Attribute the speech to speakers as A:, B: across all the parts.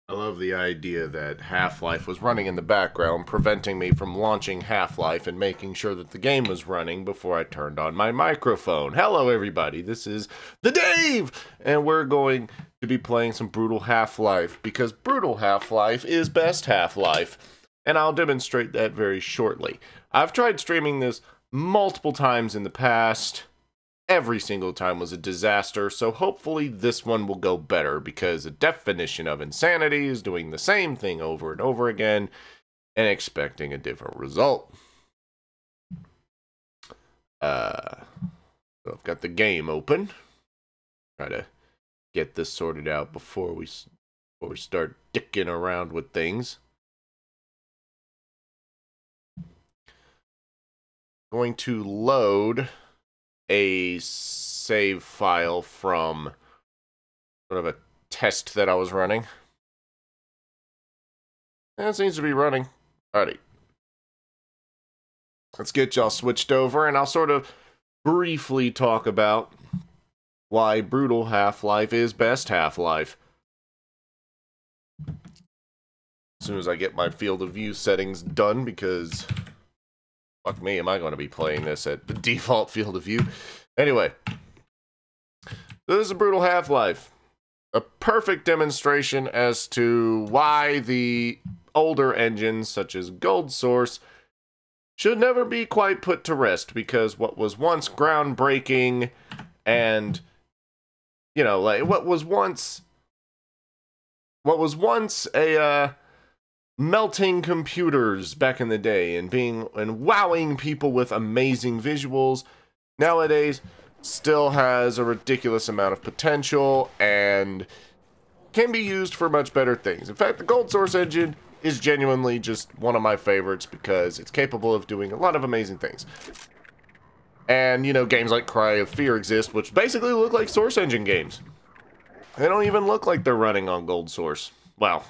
A: I love the idea that Half-Life was running in the background, preventing me from launching Half-Life and making sure that the game was running before I turned on my microphone. Hello, everybody. This is the Dave, and we're going to be playing some Brutal Half-Life because Brutal Half-Life is best Half-Life, and I'll demonstrate that very shortly. I've tried streaming this multiple times in the past. Every single time was a disaster, so hopefully this one will go better, because the definition of insanity is doing the same thing over and over again and expecting a different result. So I've got the game open. Try to get this sorted out before we start dicking around with things. Going to load a save file from sort of a test that I was running. And it seems to be running. Alrighty. Let's get y'all switched over, and I'll sort of briefly talk about why Brutal Half-Life is best Half-Life. As soon as I get my field of view settings done, because fuck me, am I going to be playing this at the default field of view? Anyway, this is a Brutal Half-Life. A perfect demonstration as to why the older engines, such as Gold Source, should never be quite put to rest, because what was once groundbreaking and, you know, like what was once a melting computers back in the day and wowing people with amazing visuals, nowadays still has a ridiculous amount of potential and can be used for much better things. In fact, the Gold Source engine is genuinely just one of my favorites because it's capable of doing a lot of amazing things. And, you know, games like Cry of Fear exist, which basically look like Source engine games. They don't even look like they're running on Gold Source. Well,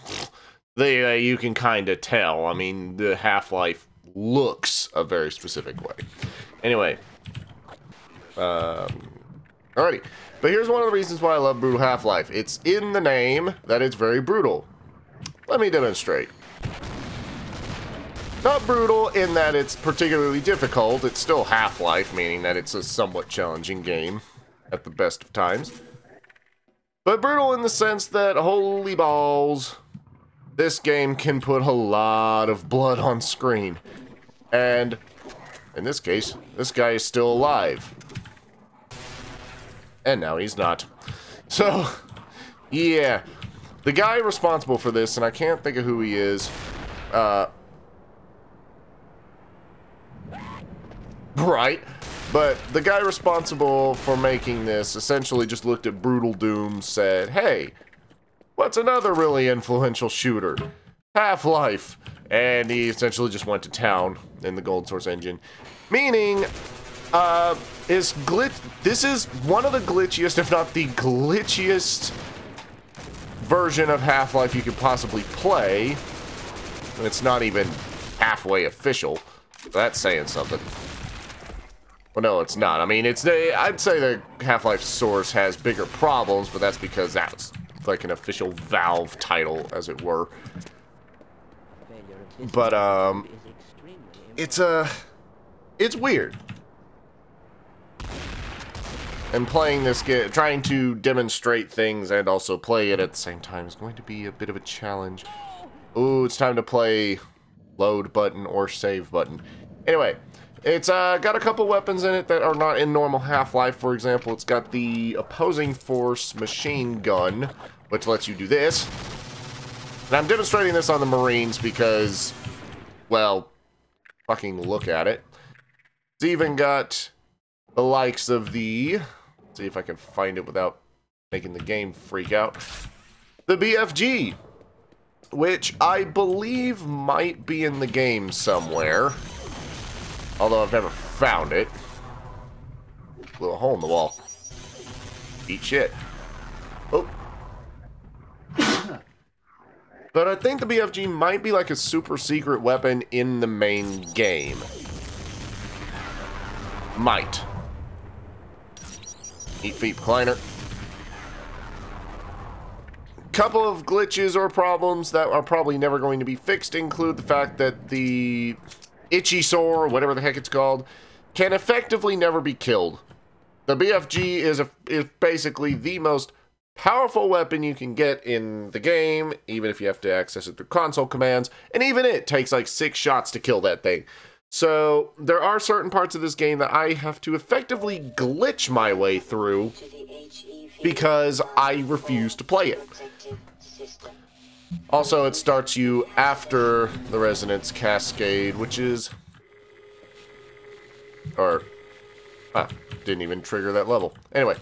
A: you can kind of tell. I mean, the Half-Life looks a very specific way. Anyway. Alrighty. But here's one of the reasons why I love Brutal Half-Life. It's in the name that it's very brutal. Let me demonstrate. Not brutal in that it's particularly difficult. It's still Half-Life, meaning that it's a somewhat challenging game at the best of times. But brutal in the sense that, holy balls, this game can put a lot of blood on screen. And in this case, this guy is still alive. And now he's not. So, yeah. The guy responsible for this, and I can't think of who he is, right? But the guy responsible for making this essentially just looked at Brutal Doom, said, hey, what's another really influential shooter? Half-Life. And he essentially just went to town in the Gold Source engine. Meaning, this is one of the glitchiest, if not the glitchiest version of Half-Life you could possibly play. And it's not even halfway official. That's saying something. Well, no, it's not. I mean, I'd say the Half-Life Source has bigger problems, but that's because that's like an official Valve title, as it were. But, it's weird. And playing this game, trying to demonstrate things and also play it at the same time is going to be a bit of a challenge. Ooh, it's time to play load button or save button. Anyway, it's got a couple weapons in it that are not in normal Half-Life. For example, it's got the opposing force machine gun, which lets you do this. And I'm demonstrating this on the Marines because, well, fucking look at it. It's even got the likes of the, let's see if I can find it without making the game freak out, the BFG, which I believe might be in the game somewhere, although I've never found it. Little hole in the wall. Eat shit. Oh. But I think the BFG might be like a super secret weapon in the main game. Might. Eat feet recliner. couple of glitches or problems that are probably never going to be fixed include the fact that the Ichisaur, whatever the heck it's called, can effectively never be killed. The BFG is basically the most powerful weapon you can get in the game, even if you have to access it through console commands, and even it takes like 6 shots to kill that thing. So there are certain parts of this game that I have to effectively glitch my way through because I refuse to play it. Also, it starts you after the Resonance Cascade, which is... didn't even trigger that level. Anyway,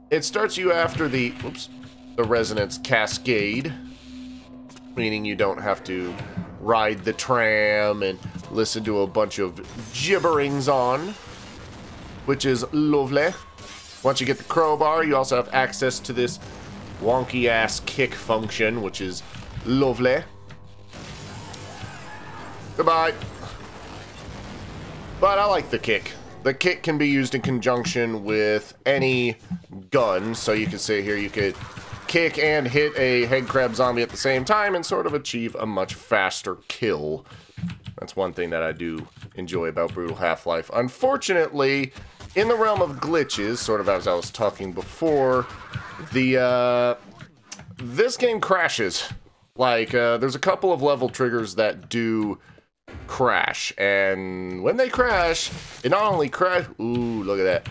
A: it starts you after the Resonance Cascade, meaning you don't have to ride the tram and listen to a bunch of gibberings on, which is lovely. Once you get the crowbar, you also have access to this wonky-ass kick function, which is lovely. Goodbye. But I like the kick. The kick can be used in conjunction with any gun, so you can say here you could kick and hit a head crab zombie at the same time and sort of achieve a much faster kill. That's one thing that I do enjoy about Brutal Half-Life. Unfortunately, in the realm of glitches, sort of as I was talking before, this game crashes. Like, there's a couple of level triggers that do crash, and when they crash, it not only ooh, look at that.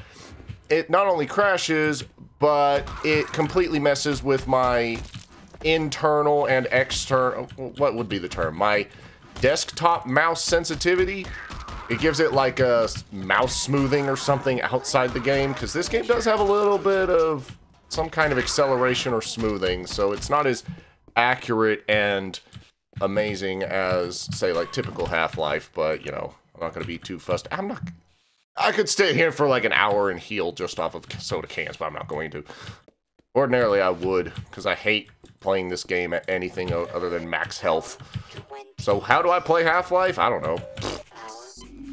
A: It not only crashes, but it completely messes with my internal and external, what would be the term? My desktop mouse sensitivity. It gives it like a mouse smoothing or something outside the game, because this game does have a little bit of some kind of acceleration or smoothing, so it's not as accurate and amazing as, say, like typical Half-Life, but, you know, I'm not going to be too fussed. I could stay here for like an hour and heal just off of soda cans, but I'm not going to. Ordinarily, I would, because I hate playing this game at anything other than max health. So how do I play Half-Life? I don't know.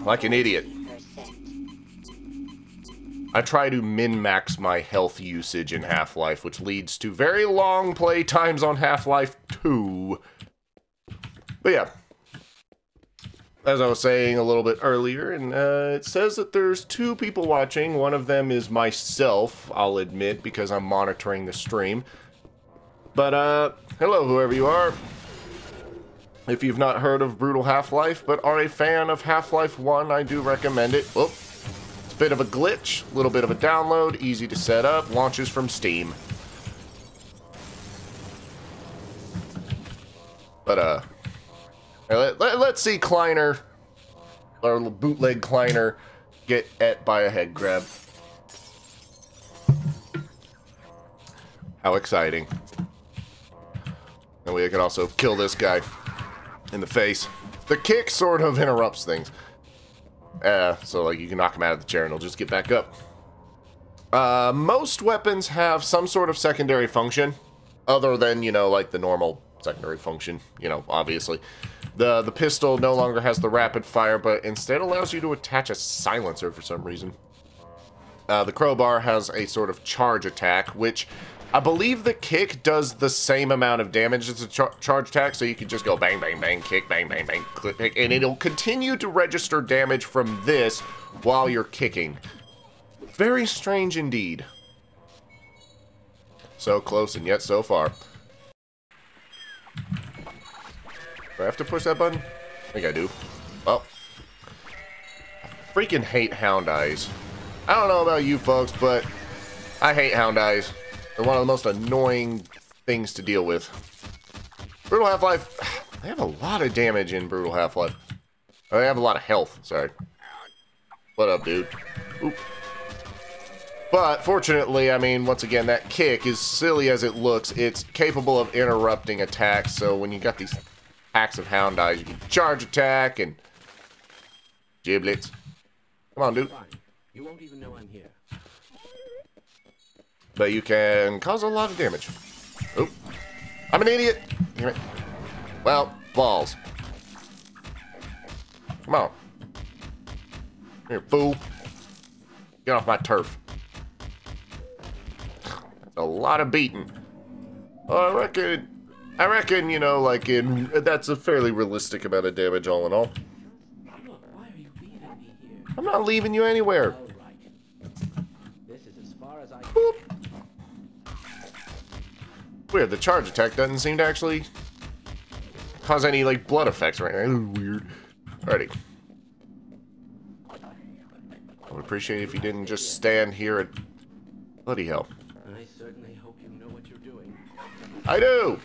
A: Like an idiot. I try to min-max my health usage in Half-Life, which leads to very long play times on Half-Life 2. But yeah, as I was saying a little bit earlier, and it says that there's 2 people watching. One of them is myself, I'll admit, because I'm monitoring the stream. But, hello, whoever you are. If you've not heard of Brutal Half-Life, but are a fan of Half-Life 1, I do recommend it. Oh, it's a bit of a glitch, a little bit of a download, easy to set up, launches from Steam. But, let's see Kleiner, or bootleg Kleiner, get et by a head grab. How exciting. And we can also kill this guy in the face. The kick sort of interrupts things. So like you can knock him out of the chair and he'll just get back up. Most weapons have some sort of secondary function, other than, you know, like the normal secondary function, you know, obviously. The pistol no longer has the rapid fire, but instead allows you to attach a silencer for some reason. The crowbar has a sort of charge attack, which I believe the kick does the same amount of damage as a charge attack, so you can just go bang, bang, bang, kick, bang, bang, bang, click, and it'll continue to register damage from this while you're kicking. Very strange indeed. So close and yet so far. Do I have to push that button? I think I do. Well, I freaking hate hound eyes. I don't know about you folks, but I hate hound eyes. They're one of the most annoying things to deal with. Brutal Half-Life, they have a lot of damage in Brutal Half-Life. Oh, they have a lot of health, sorry. What up, dude? Oop. But, fortunately, I mean, once again, that kick, as silly as it looks, it's capable of interrupting attacks, so when you got these packs of hound eyes, you can charge attack and giblets. Come on, dude.
B: You won't even know I'm here.
A: But you can cause a lot of damage. Oop. I'm an idiot. Damn it. Well, balls. Come on. Here, fool. Get off my turf. That's a lot of beating. I reckon, you know, like that's a fairly realistic amount of damage all in all.
B: Look, why are you leaving me here?
A: I'm not leaving you anywhere.
B: All right. This is as far as I
A: Boop. Weird, the charge attack doesn't seem to actually cause any, like, blood effects right now. Weird. Alrighty. I would appreciate it if you didn't just stand here at... Bloody hell.
B: I certainly hope you know what you're doing.
A: I do!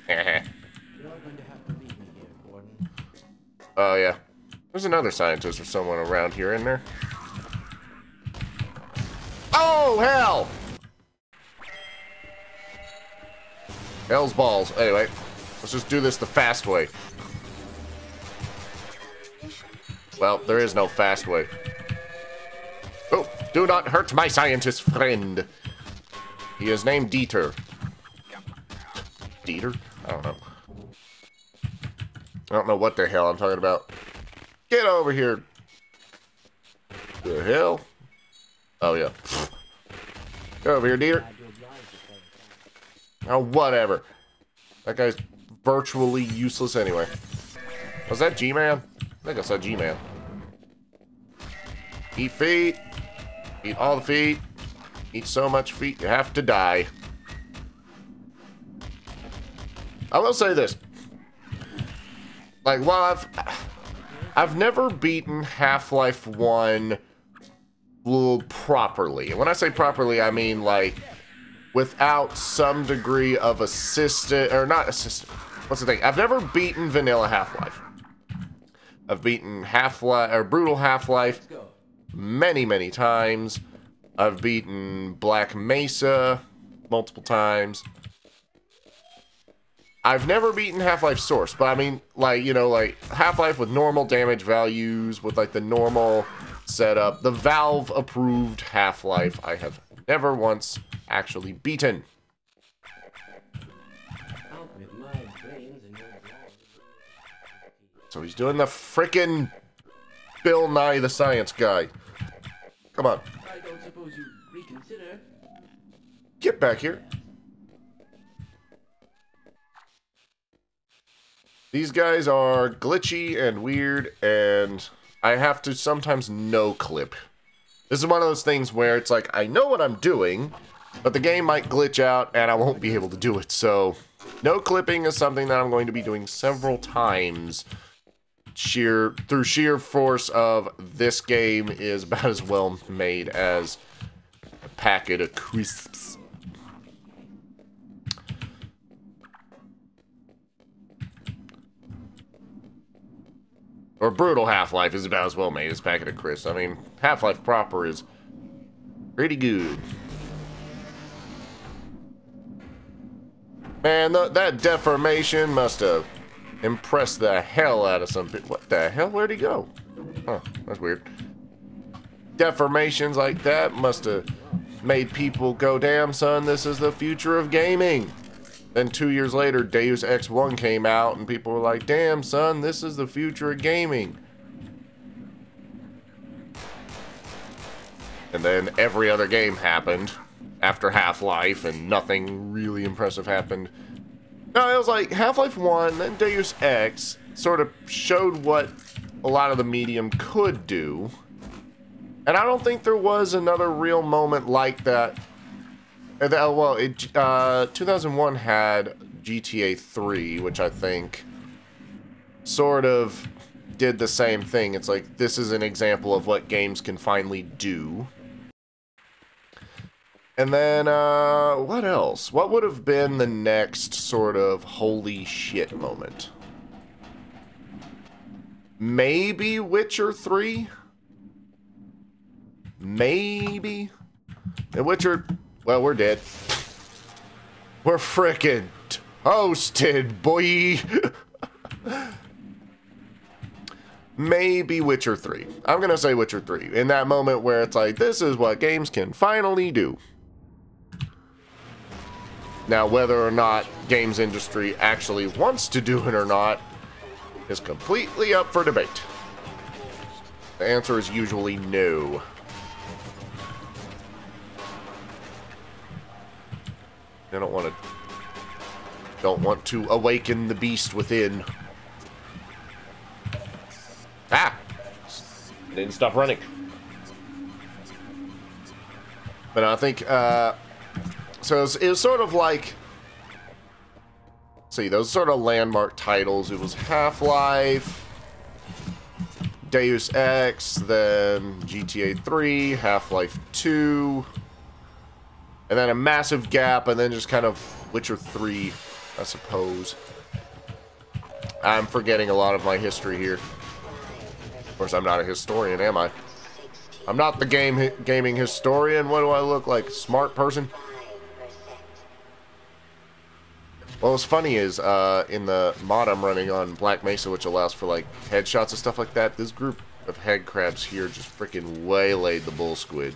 B: You're going to have to leave me here, Gordon.
A: Oh, yeah. There's another scientist or someone around here, isn't there? Oh, hell! Hell's balls. Anyway, let's just do this the fast way. Well, there is no fast way. Oh, do not hurt my scientist friend. He is named Dieter. Dieter? I don't know. I don't know what the hell I'm talking about. Get over here. The hell? Oh, yeah. Get over here, Dieter. Oh, whatever. That guy's virtually useless anyway. Was that G-Man? I think I saw G-Man. Eat feet. Eat all the feet. Eat so much feet you have to die. I will say this. Like, while I've never beaten Half-Life 1 properly. And when I say properly, I mean, like, without some degree of assisted, or not assisted. What's the thing? I've never beaten vanilla Half-Life. I've beaten Half-Life, or Brutal Half-Life many, many times. I've beaten Black Mesa multiple times. I've never beaten Half-Life Source, but I mean, like, you know, like, Half-Life with normal damage values, with, like, the normal setup. The Valve-approved Half-Life I have never once actually beaten. So he's doing the frickin' Bill Nye the Science Guy. Come on.
B: I don't suppose you reconsider.
A: Get back here. These guys are glitchy and weird, and I have to sometimes no-clip. This is one of those things where it's like, I know what I'm doing, but the game might glitch out and I won't be able to do it. So, no-clipping is something that I'm going to be doing several times. Through sheer force of this game is about as well made as a packet of crisps. Or Brutal Half-Life is about as well made as Packet of Crisps. I mean, Half-Life proper is pretty good. Man, that deformation must have impressed the hell out of some people. What the hell? Where'd he go? Huh, that's weird. Deformations like that must have made people go, damn, son, this is the future of gaming. Then 2 years later, Deus Ex 1 came out, and people were like, damn, son, this is the future of gaming. And then every other game happened after Half-Life, and nothing really impressive happened. No, it was like Half-Life 1, then Deus Ex sort of showed what a lot of the medium could do. And I don't think there was another real moment like that. Well, 2001 had GTA 3, which I think sort of did the same thing. It's like, this is an example of what games can finally do. And then, what else? What would have been the next sort of holy shit moment? Maybe Witcher 3? Maybe? And Witcher... Well, we're dead. We're frickin' toasted, boy. Maybe Witcher 3. I'm gonna say Witcher 3. In that moment where it's like, this is what games can finally do. Now, whether or not games industry actually wants to do it or not is completely up for debate. The answer is usually no. I don't want to Don't want to awaken the beast within. Ah! I didn't stop running. But I think, so it was sort of like, see, those sort of landmark titles. It was Half-Life, Deus Ex, then GTA 3, Half-Life 2, and then a massive gap, and then just kind of Witcher 3, I suppose. I'm forgetting a lot of my history here. Of course, I'm not a historian, am I? I'm not the gaming historian. What do I look like? Smart person? Well, what's funny is, in the mod I'm running on Black Mesa, which allows for, like, headshots and stuff like that, this group of head crabs here just freaking waylaid the bull squid.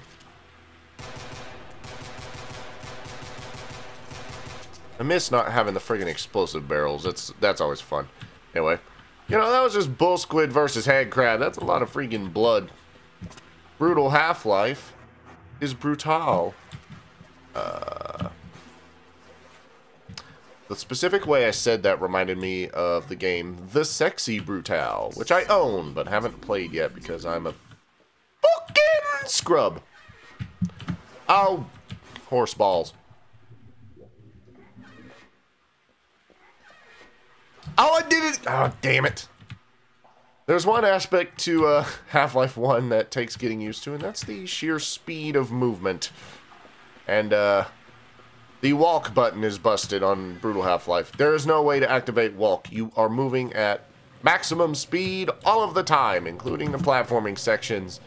A: I miss not having the friggin' explosive barrels. That's always fun. Anyway, you know, that was just bull squid versus head crab. That's a lot of freaking blood. Brutal Half-Life is brutal. The specific way I said that reminded me of the game The Sexy Brutal, which I own but haven't played yet because I'm a fucking scrub. Oh, horse balls. Oh, I did it! Oh, damn it. There's one aspect to Half-Life 1 that takes getting used to, and that's the sheer speed of movement. And, the walk button is busted on Brutal Half-Life. There is no way to activate walk. You are moving at maximum speed all of the time, including the platforming sections,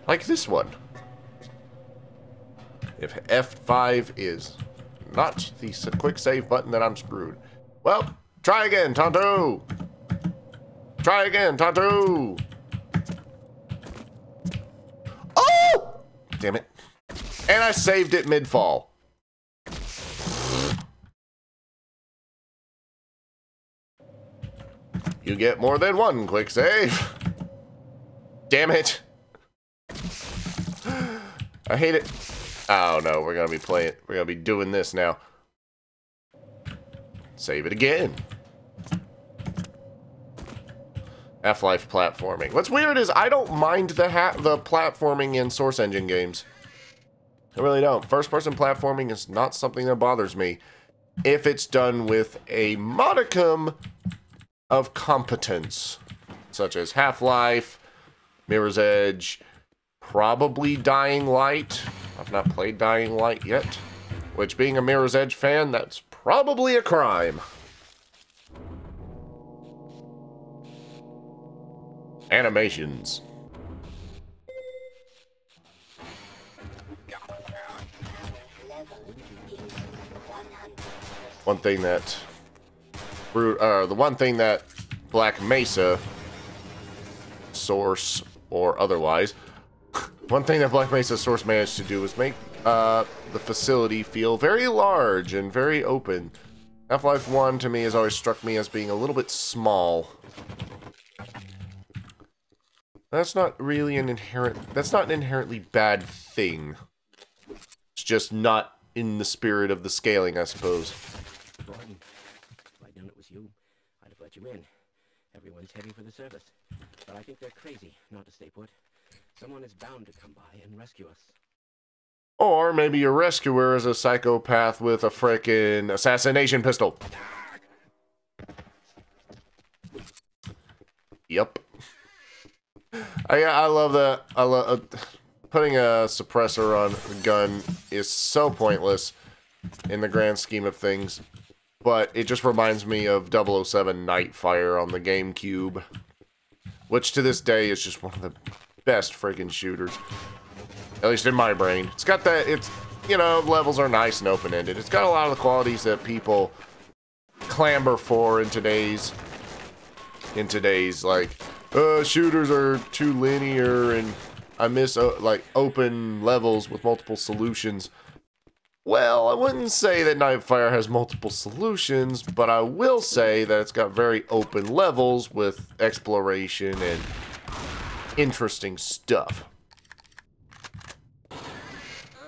A: like this one. If F5 is not the quick save button, then I'm screwed. Well, try again, Tonto! Try again, Tonto! Oh! Damn it. And I saved it mid-fall. You get more than one quick save. Damn it. I hate it. Oh no, we're gonna be playing. We're gonna be doing this now. Save it again. Half-Life platforming. What's weird is I don't mind the platforming in Source Engine games. I really don't. First-person platforming is not something that bothers me if it's done with a modicum of competence, such as Half-Life, Mirror's Edge, probably Dying Light. I've not played Dying Light yet, which, being a Mirror's Edge fan, that's probably a crime. Animations. One thing that the one thing that Black Mesa, Source or otherwise, one thing that Black Mesa Source managed to do was make the facility feel very large and very open. Half-Life 1 to me has always struck me as being a little bit small. That's not really an inherently bad thing. It's just not in the spirit of the scaling, I suppose.
B: Gordon, if I'd known it was you, I'd have let you in. Everyone's heading for the surface. But I think they're crazy not to stay put. Someone is bound to come by and rescue us.
A: Or maybe your rescuer is a psychopath with a frickin' assassination pistol. Yep. I love that. I love putting a suppressor on a gun is so pointless in the grand scheme of things, but it just reminds me of 007 Nightfire on the GameCube, which to this day is just one of the best friggin' shooters. At least in my brain. It's got that, it's, you know, levels are nice and open-ended. It's got a lot of the qualities that people clamor for in today's, like, shooters are too linear and I miss, like, open levels with multiple solutions. Well, I wouldn't say that Nightfire has multiple solutions, but I will say that it's got very open levels with exploration and interesting stuff.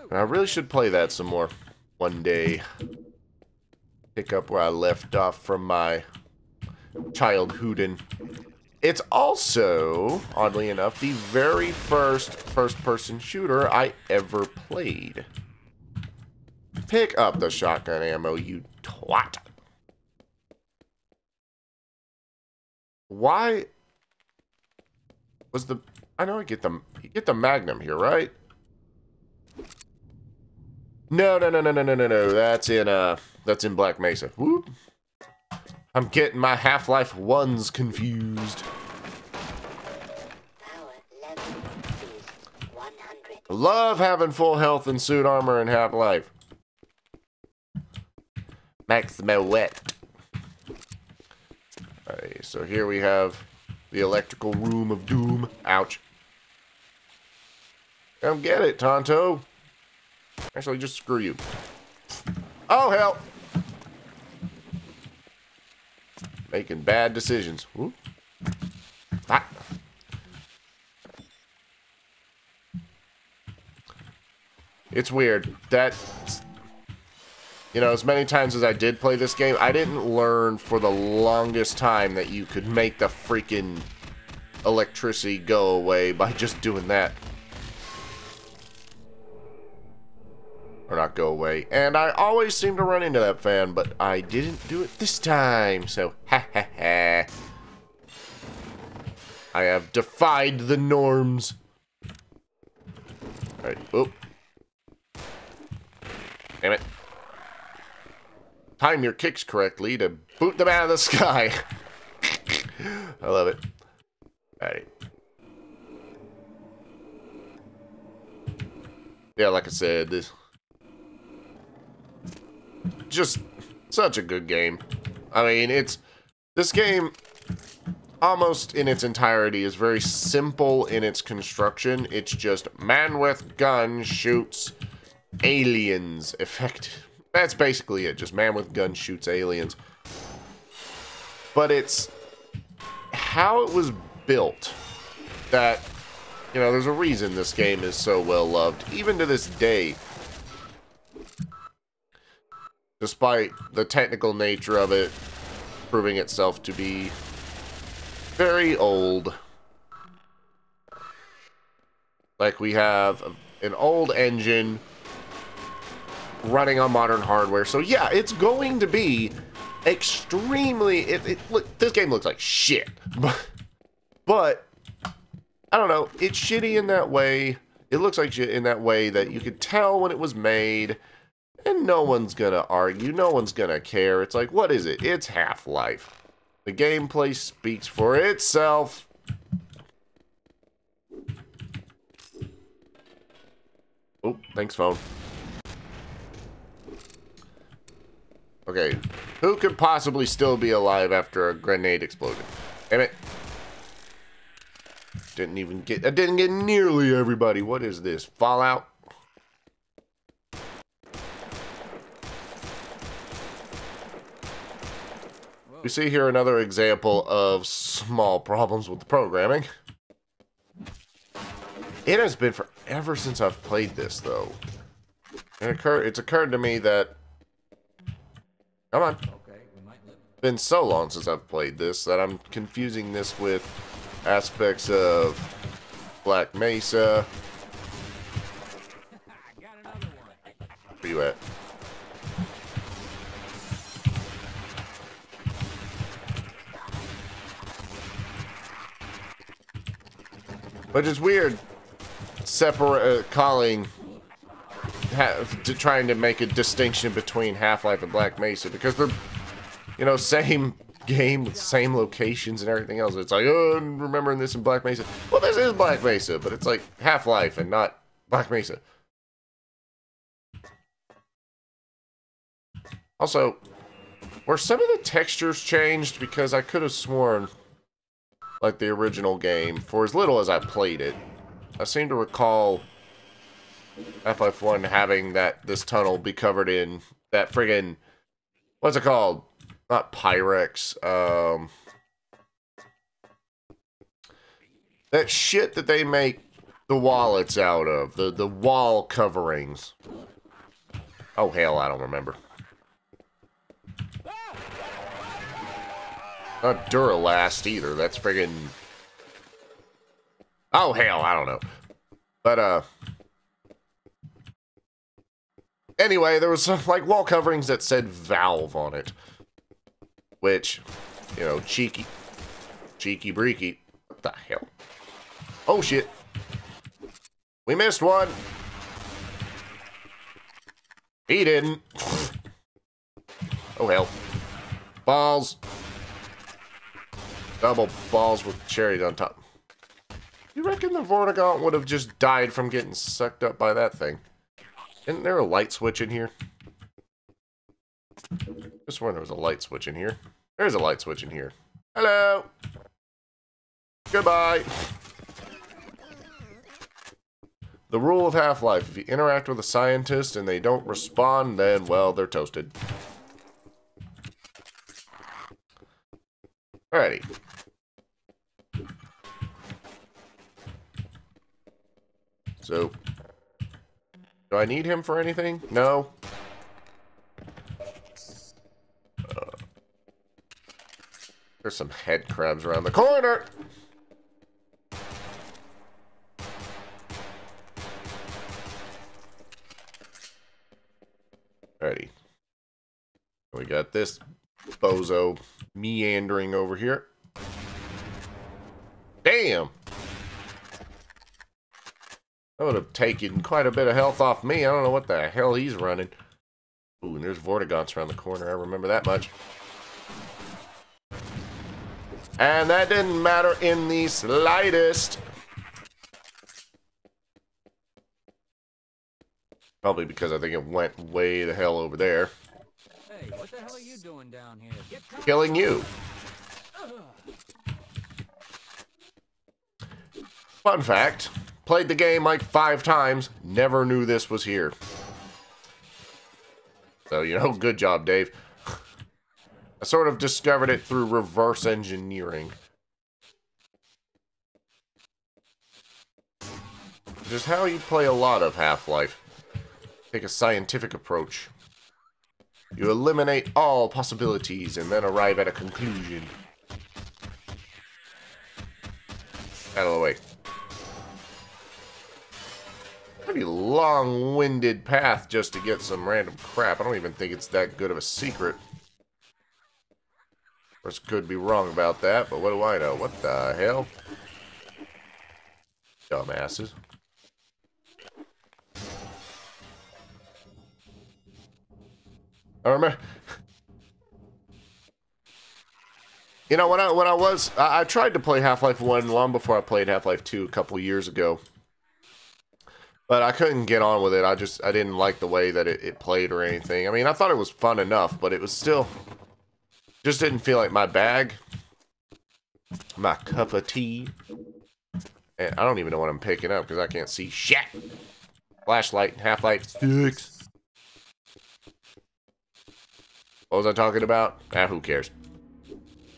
A: And I really should play that some more one day. Pick up where I left off from my childhoodin'. It's also, oddly enough, the very first-person shooter I ever played. Pick up the shotgun ammo, you twat. Why was the... I know you get the Magnum here, right? No. That's in Black Mesa. Whoop. I'm getting my Half-Life 1s confused. Love having full health and suit armor in Half-Life. Maximo wet. Alright, so here we have the electrical room of doom. Ouch. Come get it, Tonto. Actually, just screw you. Oh, hell. Making bad decisions. Whoop. Ah. It's weird. That, you know, as many times as I did play this game, I didn't learn for the longest time that you could make the freaking electricity go away by just doing that. Or not go away. And I always seem to run into that fan, but I didn't do it this time. So, ha ha ha. I have defied the norms. Alright, oop. Damn it. Time your kicks correctly to boot them out of the sky. I love it. Alright. Yeah, like I said, this... just such a good game. I mean, this game almost in its entirety is very simple in its construction. It's just man with gun shoots aliens. That's basically it. Just man with gun shoots aliens. But it's how it was built that, you know, there's a reason this game is so well loved, even to this day. Despite the technical nature of it proving itself to be very old. Like, we have an old engine running on modern hardware. So yeah, it's going to be extremely... Look, this game looks like shit. But I don't know. It's shitty in that way. It looks like shit in that way that you could tell when it was made. And no one's gonna argue, no one's gonna care. It's like, what is it? It's Half-Life. The gameplay speaks for itself. Oh, thanks, phone. Okay, who could possibly still be alive after a grenade exploded? Damn it. I didn't get nearly everybody. What is this? Fallout? We see here another example of small problems with the programming. It has been forever since I've played this, though. And it's occurred to me that... Come on. It's been so long since I've played this that I'm confusing this with aspects of Black Mesa. Where you at? Which is weird, trying to make a distinction between Half-Life and Black Mesa, because they're, you know, same game with same locations and everything else. It's like, oh, I'm remembering this in Black Mesa. Well, this is Black Mesa, but it's like Half-Life and not Black Mesa. Also, were some of the textures changed? Because I could have sworn, like the original game, for as little as I played it, I seem to recall Half-Life 1 having this tunnel be covered in that friggin', what's it called? Not Pyrex, that shit that they make the wallets out of, the wall coverings. Oh hell, I don't remember. Not Duralast either. That's friggin'... Oh, hell, I don't know. But, anyway, there was some, like, wall coverings that said Valve on it. Which, you know, cheeky breaky. What the hell? Oh, shit. We missed one. He didn't. Oh, hell. Balls. Double balls with cherries on top. You reckon the Vortigaunt would have just died from getting sucked up by that thing? Isn't there a light switch in here? Just sworn there was a light switch in here. There's a light switch in here. Hello. Goodbye. The rule of Half-Life. If you interact with a scientist and they don't respond, then, well, they're toasted. Alrighty. So, do I need him for anything? No. There's some head crabs around the corner. Alrighty. We got this bozo meandering over here. Damn! That would have taken quite a bit of health off me. I don't know what the hell he's running. Ooh, and there's Vortigaunts around the corner. I remember that much. And that didn't matter in the slightest. Probably because I think it went way the hell over there.
C: Hey, what the hell are you doing down here?
A: Killing you. Fun fact. Played the game like 5 times. Never knew this was here. So, you know, good job, Dave. I sort of discovered it through reverse engineering. Which is how you play a lot of Half-Life. Take a scientific approach. You eliminate all possibilities and then arrive at a conclusion. Out of the way. Pretty long-winded path just to get some random crap. I don't even think it's that good of a secret. Of course, could be wrong about that, but what do I know? What the hell? Dumbasses. I remember... You know, when I tried to play Half-Life 1 long before I played Half-Life 2 a couple years ago. But I couldn't get on with it. I didn't like the way that it played or anything. I mean, I thought it was fun enough, but it was still... Just didn't feel like my bag. My cup of tea. And I don't even know what I'm picking up because I can't see shit. Flashlight, Half-Life 6. What was I talking about? Ah, who cares?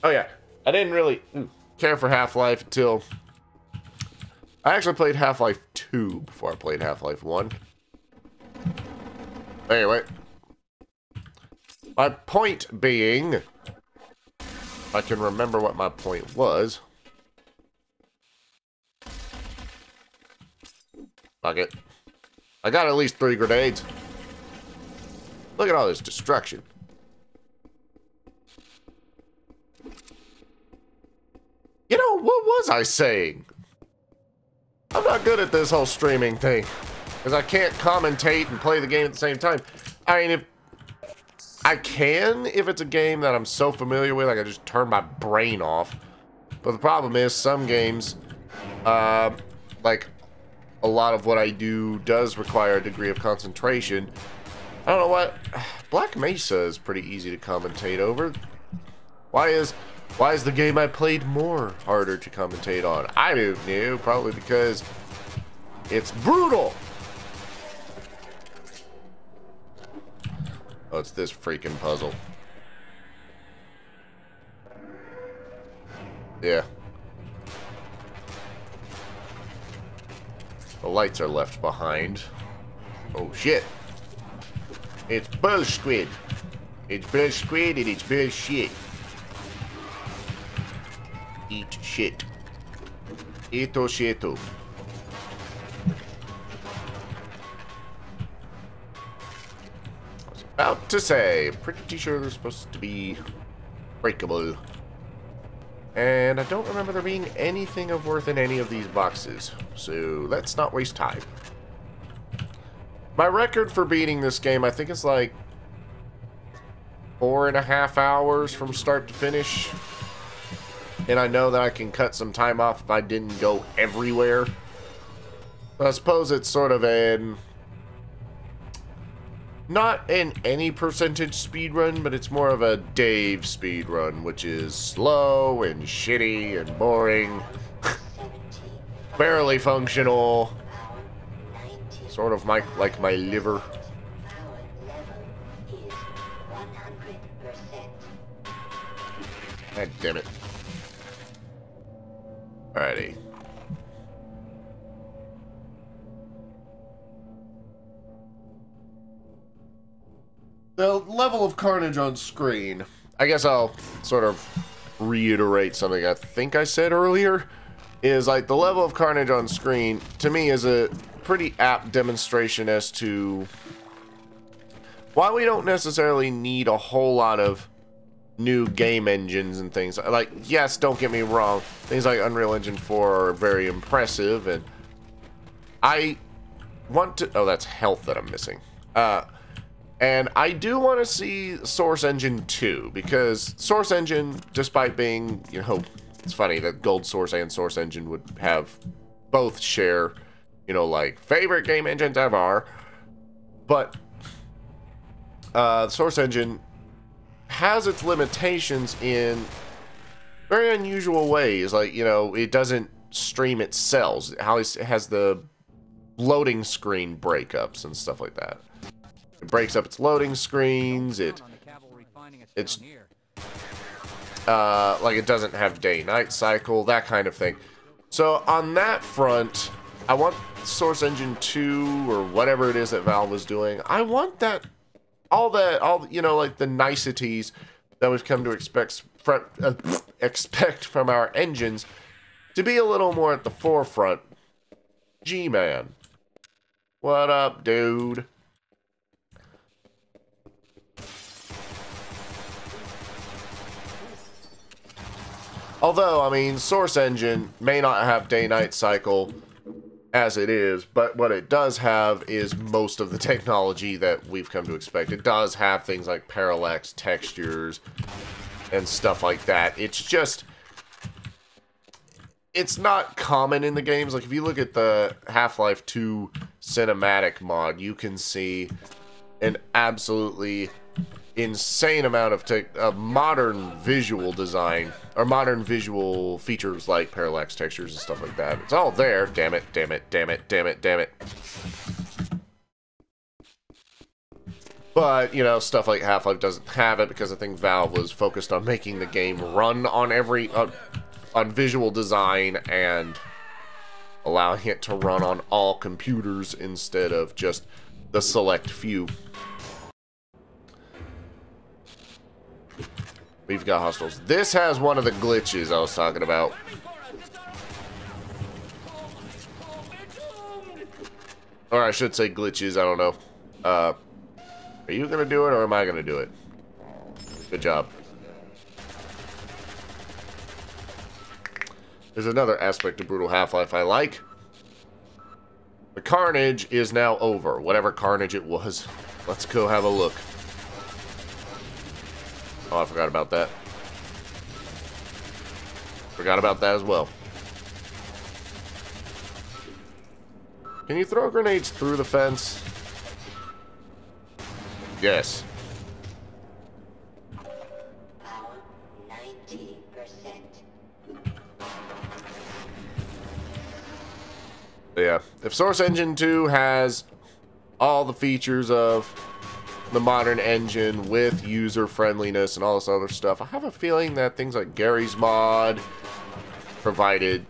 A: Oh yeah, I didn't really care for Half-Life until... I actually played Half-Life 2 before I played Half-Life 1. Anyway. My point being... I can remember what my point was. Fuck it. I got at least 3 grenades. Look at all this destruction. You know, what was I saying? I'm not good at this whole streaming thing. Because I can't commentate and play the game at the same time. I mean, if I can, if it's a game that I'm so familiar with, I can just turn my brain off. But the problem is, some games, like, a lot of what I do does require a degree of concentration. I don't know what... Black Mesa is pretty easy to commentate over. Why is the game I played more harder to commentate on? I don't know. Probably because it's brutal. Oh, it's this freaking puzzle. Yeah. The lights are left behind. Oh, shit. It's bull squid. It's bull squid and it's bull shit. Eat shit. Eto shito. I was about to say, pretty sure they're supposed to be breakable. And I don't remember there being anything of worth in any of these boxes. So let's not waste time. My record for beating this game, I think it's like 4.5 hours from start to finish. And I know that I can cut some time off if I didn't go everywhere. I suppose it's sort of an... not an any percentage speedrun, but it's more of a Dave speedrun, which is slow and shitty and boring. Barely functional. Sort of like my liver. God damn it. Alrighty. The level of carnage on screen. I guess I'll sort of reiterate something I think I said earlier. Is like the level of carnage on screen, to me, is a pretty apt demonstration as to why we don't necessarily need a whole lot of new game engines and things. Like, yes, don't get me wrong, things like Unreal Engine 4 are very impressive, and I want to... oh, that's health that I'm missing. And I do want to see Source Engine 2, because Source Engine, despite being, you know, it's funny that Gold Source and Source Engine would have both share, you know, like, favorite game engines ever, but Source Engine has its limitations in very unusual ways. Like, you know, it doesn't stream its cells. It has the loading screen breakups and stuff like that. It breaks up its loading screens. It's like it doesn't have day-night cycle, that kind of thing. So on that front, I want Source Engine 2 or whatever it is that Valve is doing. I want that all you know, like the niceties that we've come to expect from our engines to be a little more at the forefront. G-Man, what up, dude? Although, I mean, Source Engine may not have day-night cycle as it is, but what it does have is most of the technology that we've come to expect. It does have things like parallax textures and stuff like that. It's just... it's not common in the games. Like, if you look at the Half-Life 2 cinematic mod, you can see an absolutely insane amount of modern visual design, or modern visual features like parallax textures and stuff like that. It's all there. Damn it, damn it, damn it, damn it, damn it. But, you know, stuff like Half-Life doesn't have it because I think Valve was focused on making the game run on on visual design and allowing it to run on all computers instead of just the select few. We've got hostiles. This has one of the glitches I was talking about. Or I should say glitches, I don't know. Are you gonna do it or am I gonna do it? Good job. There's another aspect of Brutal Half-Life I like. The carnage is now over. Whatever carnage it was. Let's go have a look. Oh, I forgot about that. Forgot about that as well. Can you throw grenades through the fence? Yes. Yeah. If Source Engine 2 has all the features of the modern engine with user friendliness and all this other stuff, I have a feeling that things like Garry's Mod, provided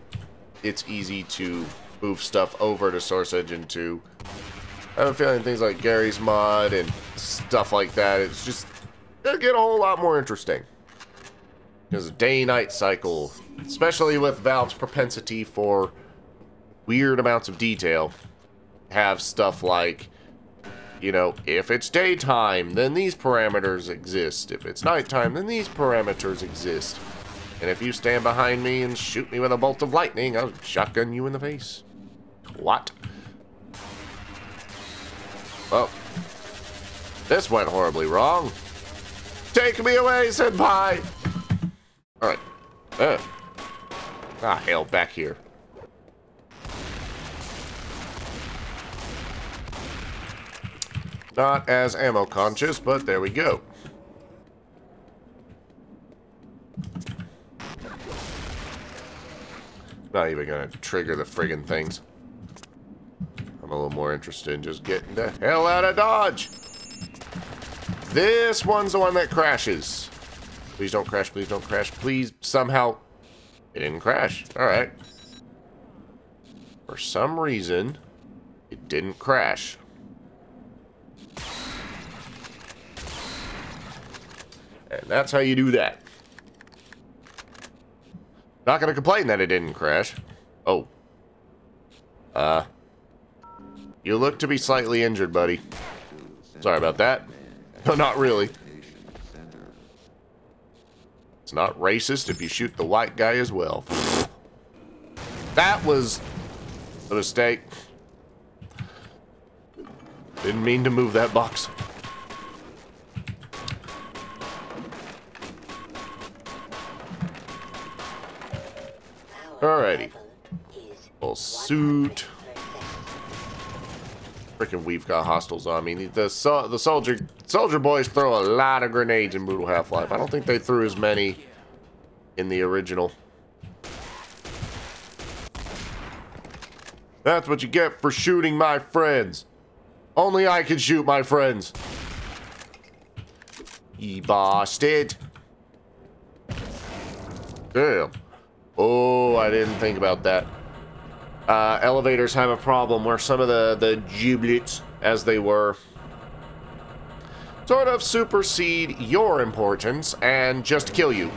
A: it's easy to move stuff over to Source Engine 2, I have a feeling things like Garry's Mod and stuff like that, it'll get a whole lot more interesting. Because day-night cycle, Especially with Valve's propensity for weird amounts of detail. Have stuff like, you know, if it's daytime, then these parameters exist. If it's nighttime, then these parameters exist. And if you stand behind me and shoot me with a bolt of lightning, I'll shotgun you in the face. What? Well, this went horribly wrong. Take me away, senpai! Alright. Ah, hell, back here. Not as ammo conscious, but there we go. Not even gonna trigger the friggin' things. I'm a little more interested in just getting the hell out of Dodge. This one's the one that crashes. Please don't crash, please don't crash. Please, somehow, it didn't crash. Alright. For some reason, it didn't crash. And that's how you do that. Not gonna complain that it didn't crash. Oh. You look to be slightly injured, buddy. Sorry about that. No, not really. It's not racist if you shoot the white guy as well. That was a mistake. Didn't mean to move that box. Alrighty. Full suit. Freaking we've got hostiles on me. The soldier boys throw a lot of grenades in Brutal Half-Life. I don't think they threw as many in the original. That's what you get for shooting my friends. Only I can shoot my friends. Ye bastard. Damn. Oh, I didn't think about that. Elevators have a problem where some of the giblets, as they were, sort of supersede your importance and just kill you.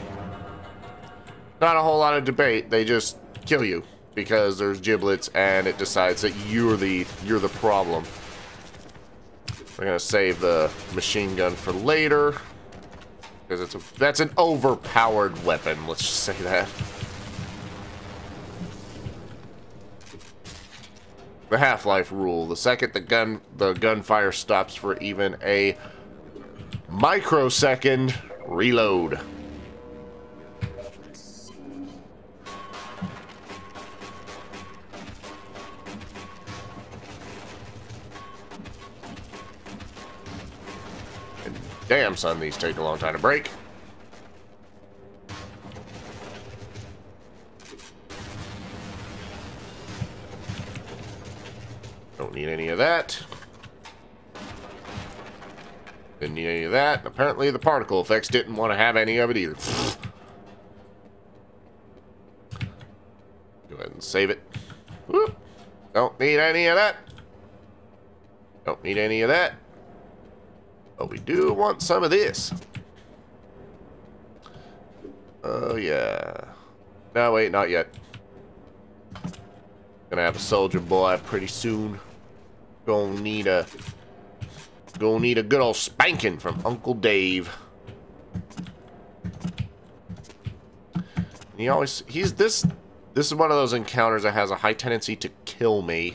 A: Not a whole lot of debate, they just kill you because there's giblets and it decides that you're the problem. We're gonna save the machine gun for later because that's an overpowered weapon, let's just say that. The Half-Life rule. The second the gunfire stops for even a microsecond, reload. And damn, son, these take a long time to break. Don't need any of that. Didn't need any of that. Apparently the particle effects didn't want to have any of it either. Go ahead and save it. Whoop. Don't need any of that. Don't need any of that. But we do want some of this. Oh yeah. No, wait, not yet. Gonna have a soldier boy pretty soon. Gonna need a good old spanking from Uncle Dave. This is one of those encounters that has a high tendency to kill me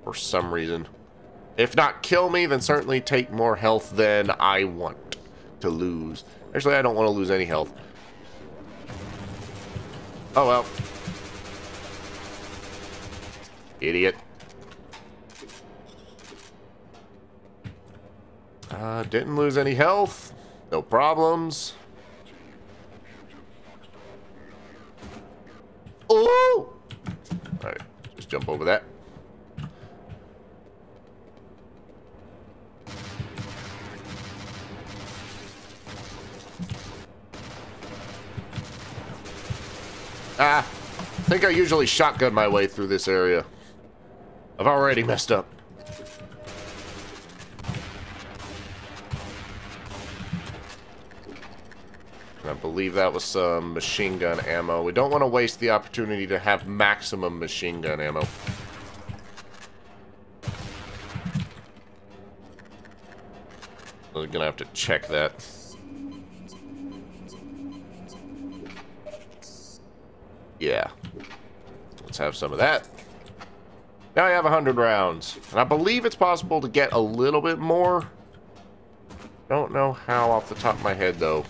A: for some reason. If not kill me, then certainly take more health than I want to lose. Actually, I don't want to lose any health. Oh well. Idiot. Didn't lose any health. No problems. Oh! Alright, just jump over that. I think I usually shotgun my way through this area. I've already messed up. I believe that was some machine gun ammo. We don't want to waste the opportunity to have maximum machine gun ammo. We're gonna have to check that. Yeah. Let's have some of that. Now I have 100 rounds. And I believe it's possible to get a little bit more. Don't know how off the top of my head, though.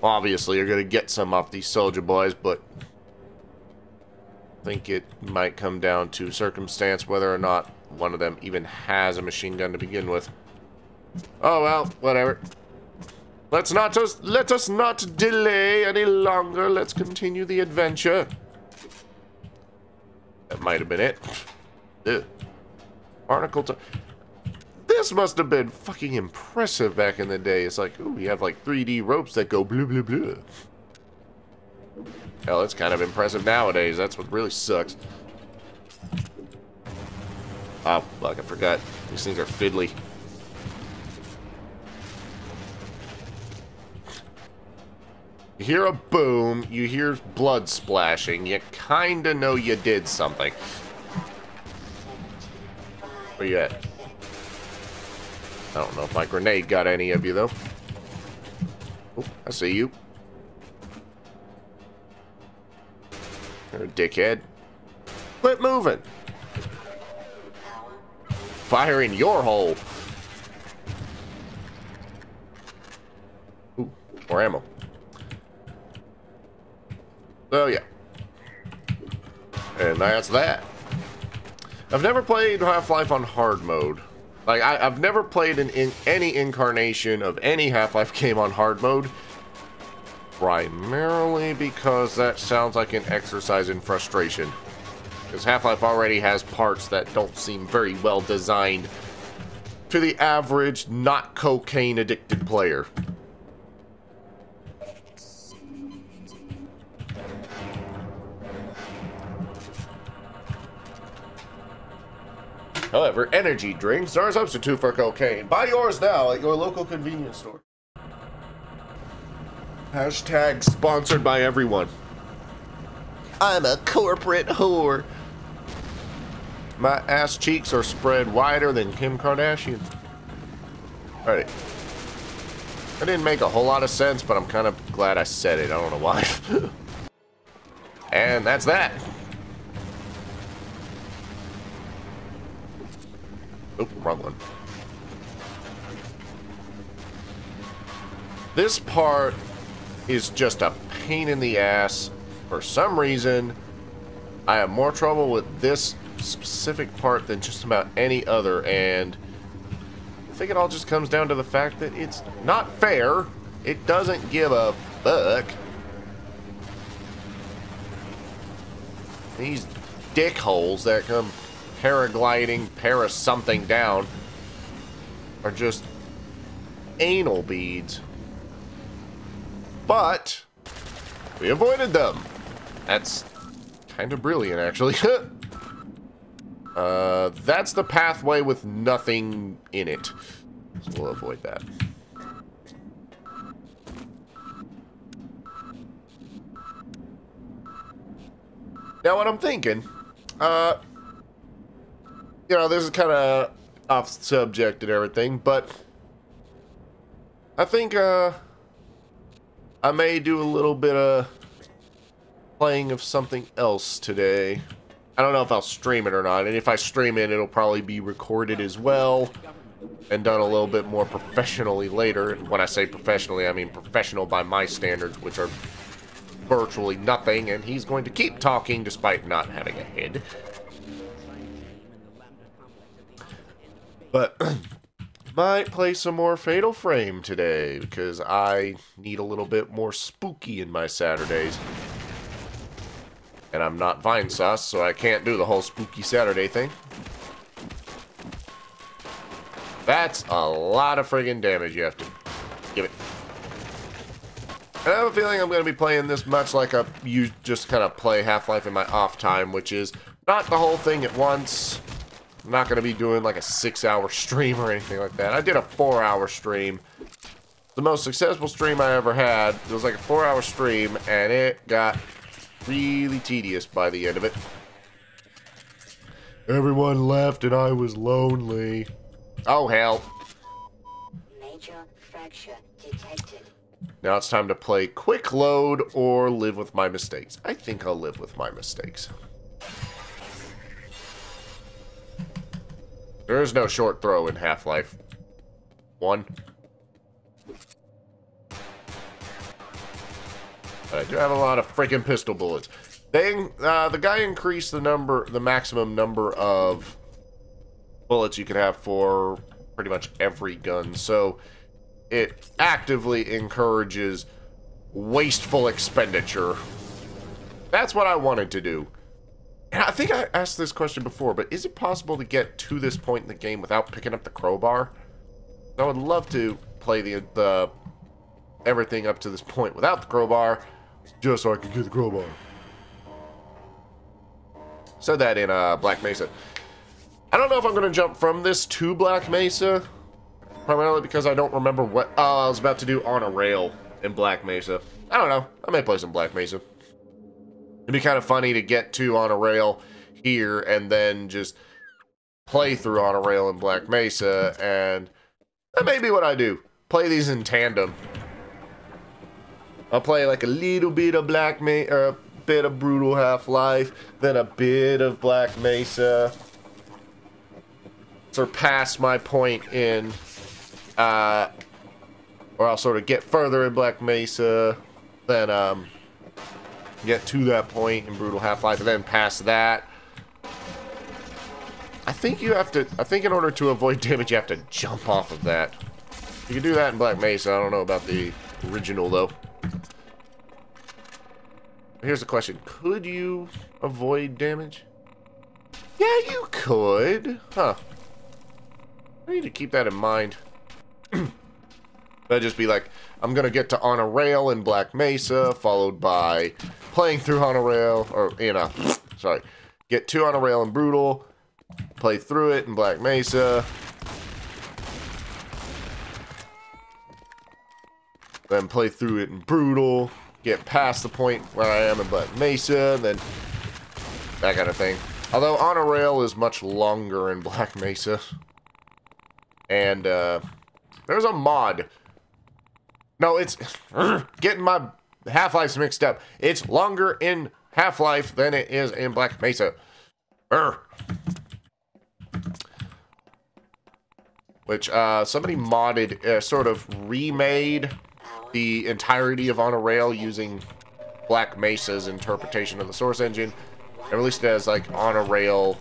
A: Obviously, you're going to get some off these soldier boys, but I think it might come down to circumstance whether or not one of them even has a machine gun to begin with. Oh, well, whatever. Let us not delay any longer. Let's continue the adventure. That might have been it. Ugh. Barnacle time. This must have been fucking impressive back in the day. It's like, ooh, you have like 3D ropes that go blue, blue, blue. Hell, it's kind of impressive nowadays. That's what really sucks. Oh, fuck, I forgot. These things are fiddly. You hear a boom, you hear blood splashing, you kinda know you did something. Where you at? I don't know if my grenade got any of you, though. Oh, I see you. You're a dickhead. Quit moving. Fire in your hole. Ooh, more ammo. So, yeah. And that's that. I've never played Half-Life on hard mode. Like, I've never played in any incarnation of any Half-Life game on hard mode. Primarily because that sounds like an exercise in frustration. Because Half-Life already has parts that don't seem very well designed to the average, not cocaine-addicted player. However, energy drinks are a substitute for cocaine. Buy yours now at your local convenience store. Hashtag sponsored by everyone. I'm a corporate whore. My ass cheeks are spread wider than Kim Kardashian. Alright. That didn't make a whole lot of sense, but I'm kind of glad I said it. I don't know why. And that's that. Oop, wrong one. This part is just a pain in the ass. For some reason, I have more trouble with this specific part than just about any other, and I think it all just comes down to the fact that it's not fair. It doesn't give a fuck. These dickholes that come paragliding, something down are just anal beads. But we avoided them. That's kind of brilliant, actually. That's the pathway with nothing in it. So we'll avoid that. Now what I'm thinking, you know, this is kind of off subject and everything, but I think, I may do a little bit of playing of something else today. I don't know if I'll stream it or not, and if I stream it, it'll probably be recorded as well and done a little bit more professionally later. And when I say professionally, I mean professional by my standards, which are virtually nothing, and he's going to keep talking despite not having a head. But might play some more Fatal Frame today, because I need a little bit more spooky in my Saturdays. And I'm not Vinesauce, so I can't do the whole spooky Saturday thing. That's a lot of friggin' damage you have to give it. And I have a feeling I'm going to be playing this much like I just kind of play Half-Life in my off time, which is not the whole thing at once. I'm not going to be doing like a 6-hour stream or anything like that. I did a 4-hour stream The most successful stream I ever had. It was like a 4-hour stream, and it got really tedious by the end of it. Everyone left, and I was lonely. Oh, hell.
D: Major fracture detected.
A: Now it's time to play quick load or live with my mistakes. I think I'll live with my mistakes. There is no short throw in Half-Life 1. But I do have a lot of freaking pistol bullets. The guy increased the maximum number of bullets you can have for pretty much every gun. So it actively encourages wasteful expenditure. That's what I wanted to do. And I think I asked this question before, but is it possible to get to this point in the game without picking up the crowbar? I would love to play the everything up to this point without the crowbar, just so I can get the crowbar. Said that in Black Mesa. I don't know if I'm going to jump from this to Black Mesa, primarily because I don't remember what I was about to do on a rail in Black Mesa. I don't know. I may play some Black Mesa. It'd be kind of funny to get to on a rail here and then just play through on a rail in Black Mesa, and that may be what I do. Play these in tandem. I'll play like a little bit of Black Mesa, or a bit of Brutal Half-Life, then a bit of Black Mesa. Surpass my point in, or I'll sort of get further in Black Mesa, then get to that point in Brutal Half-Life, and then past that. I think in order to avoid damage, you have to jump off of that. You can do that in Black Mesa. I don't know about the original, though. Here's the question. Could you avoid damage? Yeah, you could. Huh. I need to keep that in mind. That'd just be like, I'm gonna get to On a Rail in Black Mesa, followed by playing through On a Rail, or, sorry. Get to On a Rail in Brutal, play through it in Black Mesa, then play through it in Brutal, get past the point where I am in Black Mesa, and then that kind of thing. Although On a Rail is much longer in Black Mesa. And, there's a mod. No, it's getting my Half-Lifes mixed up. It's longer in Half-Life than it is in Black Mesa. Which, somebody modded, sort of remade the entirety of On a Rail using Black Mesa's interpretation of the source engine, and released it as, like, On a Rail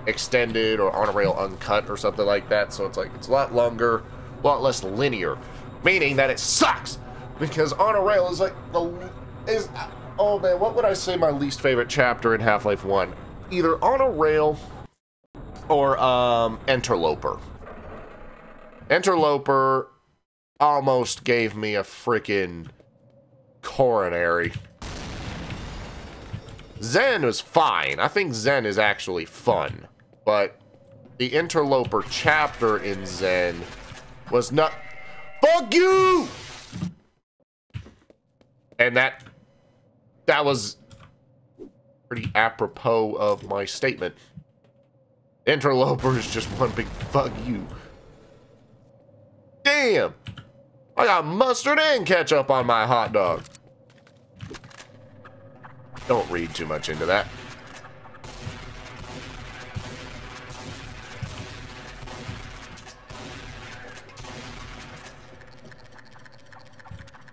A: Extended or On a Rail Uncut or something like that. So it's like, it's a lot longer, a lot less linear, meaning that it sucks, because On a Rail is like oh man, what would I say my least favorite chapter in Half-Life 1? Either On a Rail or Interloper. Interloper almost gave me a freaking coronary. Zen was fine. I think Zen is actually fun, but the Interloper chapter in Zen was not. Fuck you! And that was pretty apropos of my statement. Interloper is just one big fuck you. Damn! I got mustard and ketchup on my hot dog. Don't read too much into that.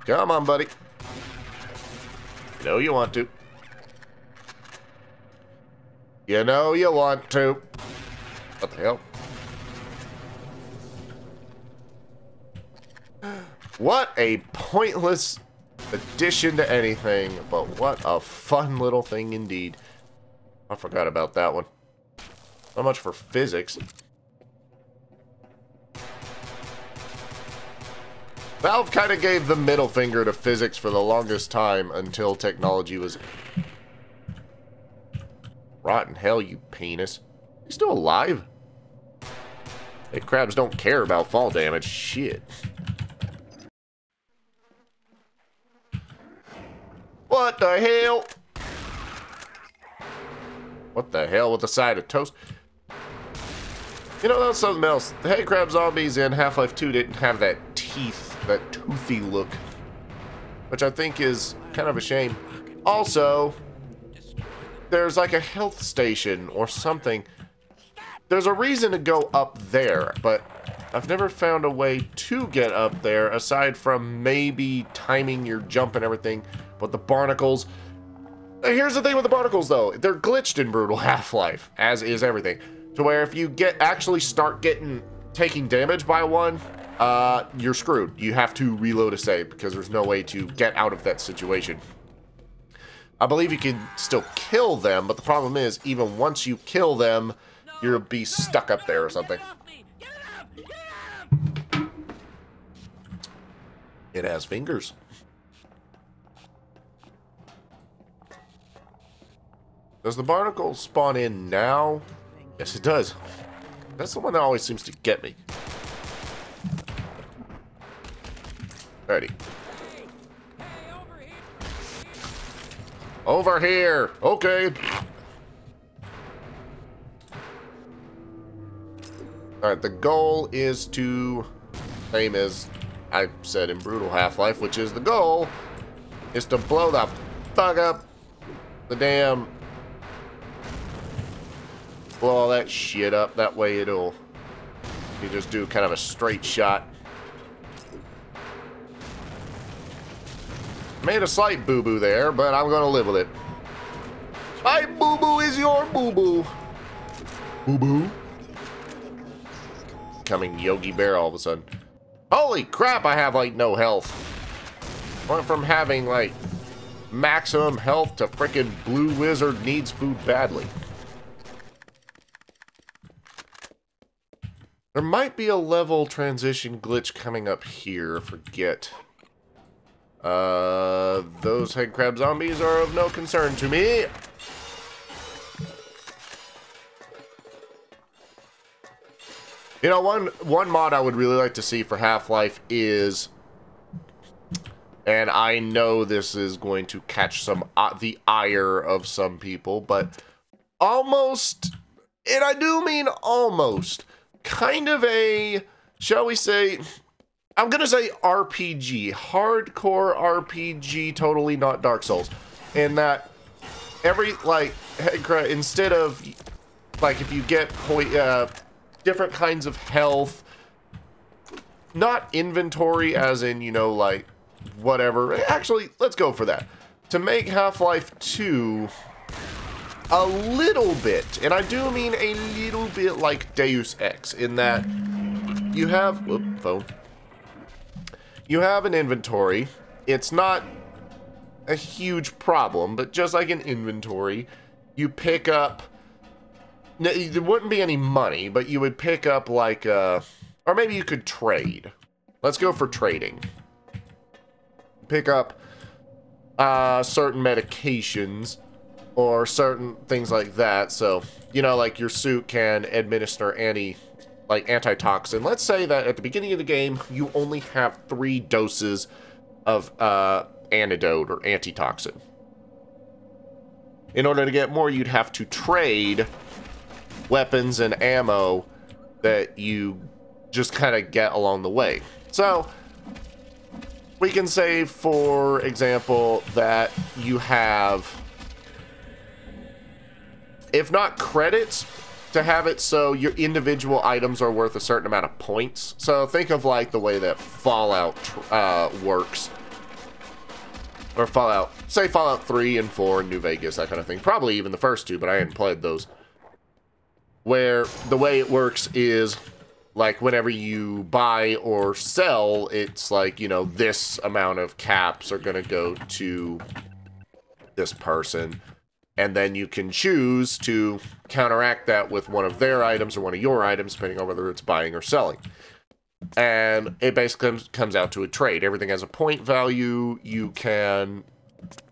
A: Come on, buddy. You know you want to. You know you want to. What the hell? What a pointless addition to anything, but what a fun little thing indeed. I forgot about that one. Not much for physics. Valve kind of gave the middle finger to physics for the longest time until technology was... Rotten hell, you penis. You still alive? Hey, crabs don't care about fall damage. Shit. What the hell? What the hell with the side of toast? You know, that's something else. The headcrab zombies in Half-Life 2 didn't have that teeth, that toothy look, which I think is kind of a shame. Also, there's like a health station or something. There's a reason to go up there, but I've never found a way to get up there aside from maybe timing your jump and everything. But the barnacles... Here's the thing with the barnacles, though. They're glitched in Brutal Half-Life, as is everything. To where if you actually start taking damage by one, you're screwed. You have to reload a save because there's no way to get out of that situation. I believe you can still kill them, but the problem is, even once you kill them, you'll be stuck up there or something. It has fingers. Does the barnacle spawn in now? Yes, it does. That's the one that always seems to get me. Alrighty. Over here! Okay. Alright, the goal is to... Same as I said in Brutal Half-Life, which is the goal is to blow the fuck up the damn... Blow all that shit up. That way it'll... You just do kind of a straight shot. Made a slight boo-boo there, but I'm gonna live with it. My boo-boo is your boo-boo. Boo-boo. Becoming Yogi Bear all of a sudden. Holy crap, I have, like, no health. Went from having, like, maximum health to frickin' Blue Wizard needs food badly. There might be a level transition glitch coming up here. Forget. Those headcrab zombies are of no concern to me. You know, one mod I would really like to see for Half-Life is, and I know this is going to catch some the ire of some people, but almost, and I do mean almost, kind of a, shall we say, I'm gonna say RPG, hardcore RPG, totally not Dark Souls, in that every, like, instead of, like, if you get different kinds of health, not inventory as in, you know, like, whatever, actually, let's go for that, to make Half-Life 2 a little bit, and I do mean a little bit like Deus Ex, in that you have, whoop, phone. You have an inventory. It's not a huge problem, but just like an inventory, you pick up, there wouldn't be any money, but you would pick up like, or maybe you could trade. Let's go for trading. Pick up certain medications or certain things like that. So, you know, like your suit can administer antitoxin. Let's say that at the beginning of the game, you only have 3 doses of antidote or antitoxin. In order to get more, you'd have to trade weapons and ammo that you just kind of get along the way. So, we can say, for example, that you have, if not credits, to have it so your individual items are worth a certain amount of points. So think of like the way that Fallout works. Or Fallout, say Fallout 3 and 4 and New Vegas, that kind of thing. Probably even the first 2, but I hadn't played those. Where the way it works is, like, whenever you buy or sell, it's like, you know, this amount of caps are going to go to this person. And then you can choose to counteract that with one of their items or one of your items, depending on whether it's buying or selling. And it basically comes out to a trade. Everything has a point value. You can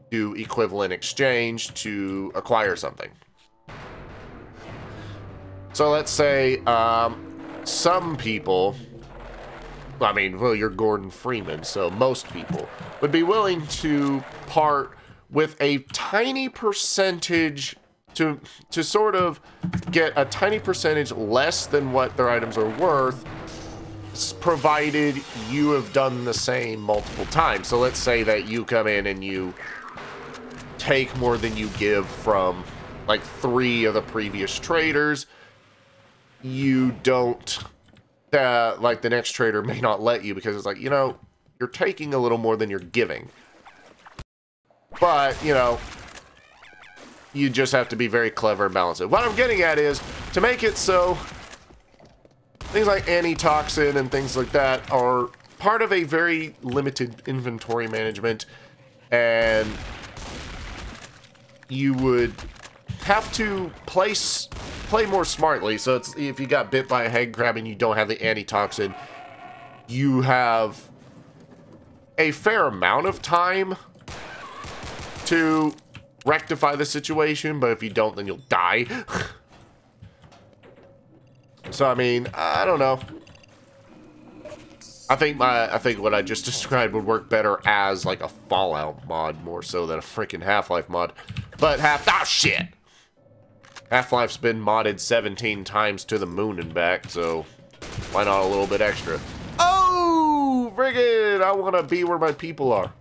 A: do equivalent exchange to acquire something. So let's say some people, I mean, well, you're Gordon Freeman, so most people would be willing to part with a tiny percentage to sort of get a tiny percentage less than what their items are worth, provided you have done the same multiple times. So let's say that you come in and you take more than you give from like 3 of the previous traders. You don't, like the next trader may not let you because it's like, you know, you're taking a little more than you're giving. But, you know, you just have to be very clever and balance it. What I'm getting at is to make it so things like antitoxin and things like that are part of a very limited inventory management, and you would have to play more smartly. So it's, if you got bit by a head crab and you don't have the antitoxin, you have a fair amount of time to rectify the situation, but if you don't, then you'll die. So I mean, I don't know. I think what I just described would work better as like a Fallout mod more so than a freaking Half-Life mod. But shit. Half-Life's been modded 17 times to the moon and back, so why not a little bit extra? Oh, friggin', I want to be where my people are.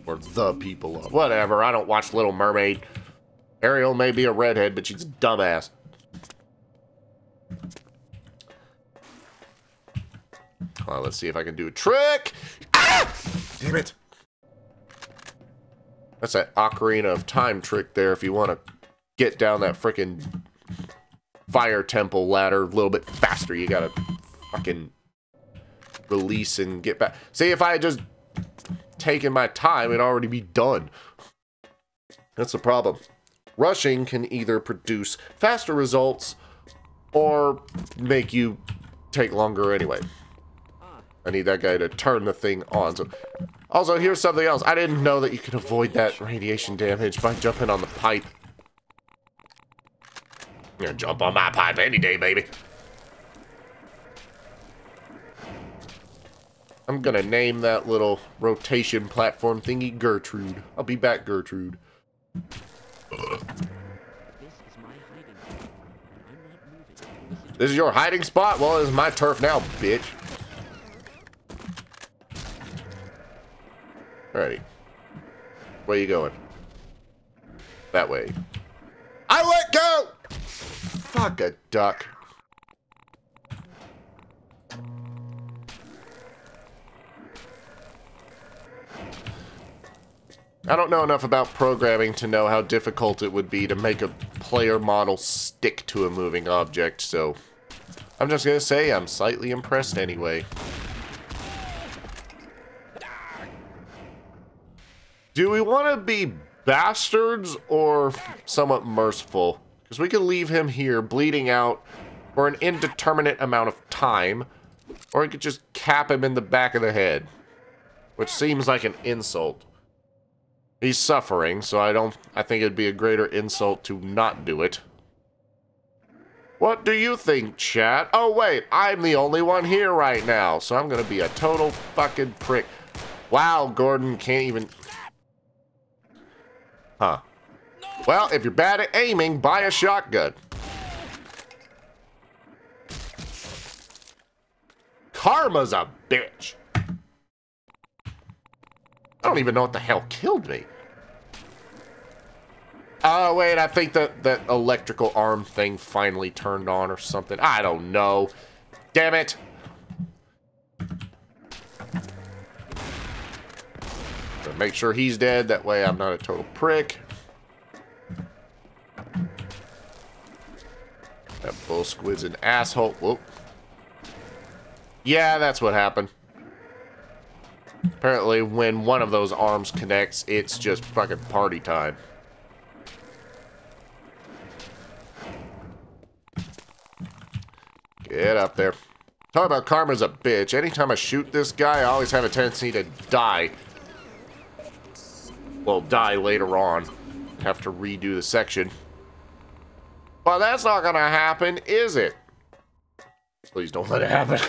A: Where the people are. Whatever, I don't watch Little Mermaid. Ariel may be a redhead, but she's a dumbass. Well, let's see if I can do a trick. Ah! Damn it. That's that Ocarina of Time trick there if you want to get down that frickin' fire temple ladder a little bit faster. You gotta fucking release and get back. See, if I had just taken my time, it'd already be done. That's the problem. Rushing can either produce faster results or make you take longer anyway. I need that guy to turn the thing on. So, also, here's something else. I didn't know that you could avoid that radiation damage by jumping on the pipe. I'm gonna jump on my pipe any day, baby. I'm gonna name that little rotation platform thingy Gertrude. I'll be back, Gertrude. This is your hiding spot? Well, this is my turf now, bitch. Alrighty. Where you going? That way. I let go! Fuck a duck. I don't know enough about programming to know how difficult it would be to make a player model stick to a moving object, so I'm just gonna say I'm slightly impressed anyway. Do we want to be bastards or somewhat merciful? Because we could leave him here bleeding out for an indeterminate amount of time, or we could just cap him in the back of the head, which seems like an insult. He's suffering, so I think it'd be a greater insult to not do it. What do you think, chat? Oh wait, I'm the only one here right now, so I'm gonna be a total fucking prick. Wow, Gordon can't even... Huh. Well, if you're bad at aiming, buy a shotgun. Karma's a bitch. I don't even know what the hell killed me. Oh, wait, I think that electrical arm thing finally turned on or something. I don't know. Damn it. Gotta make sure he's dead. That way I'm not a total prick. That bull squid's an asshole. Whoop. Yeah, that's what happened. Apparently, when one of those arms connects, it's just fucking party time. Get up there. Talk about karma's a bitch. Anytime I shoot this guy, I always have a tendency to die. Well, die later on. Have to redo the section. But that's not gonna happen, is it? Please don't let it happen.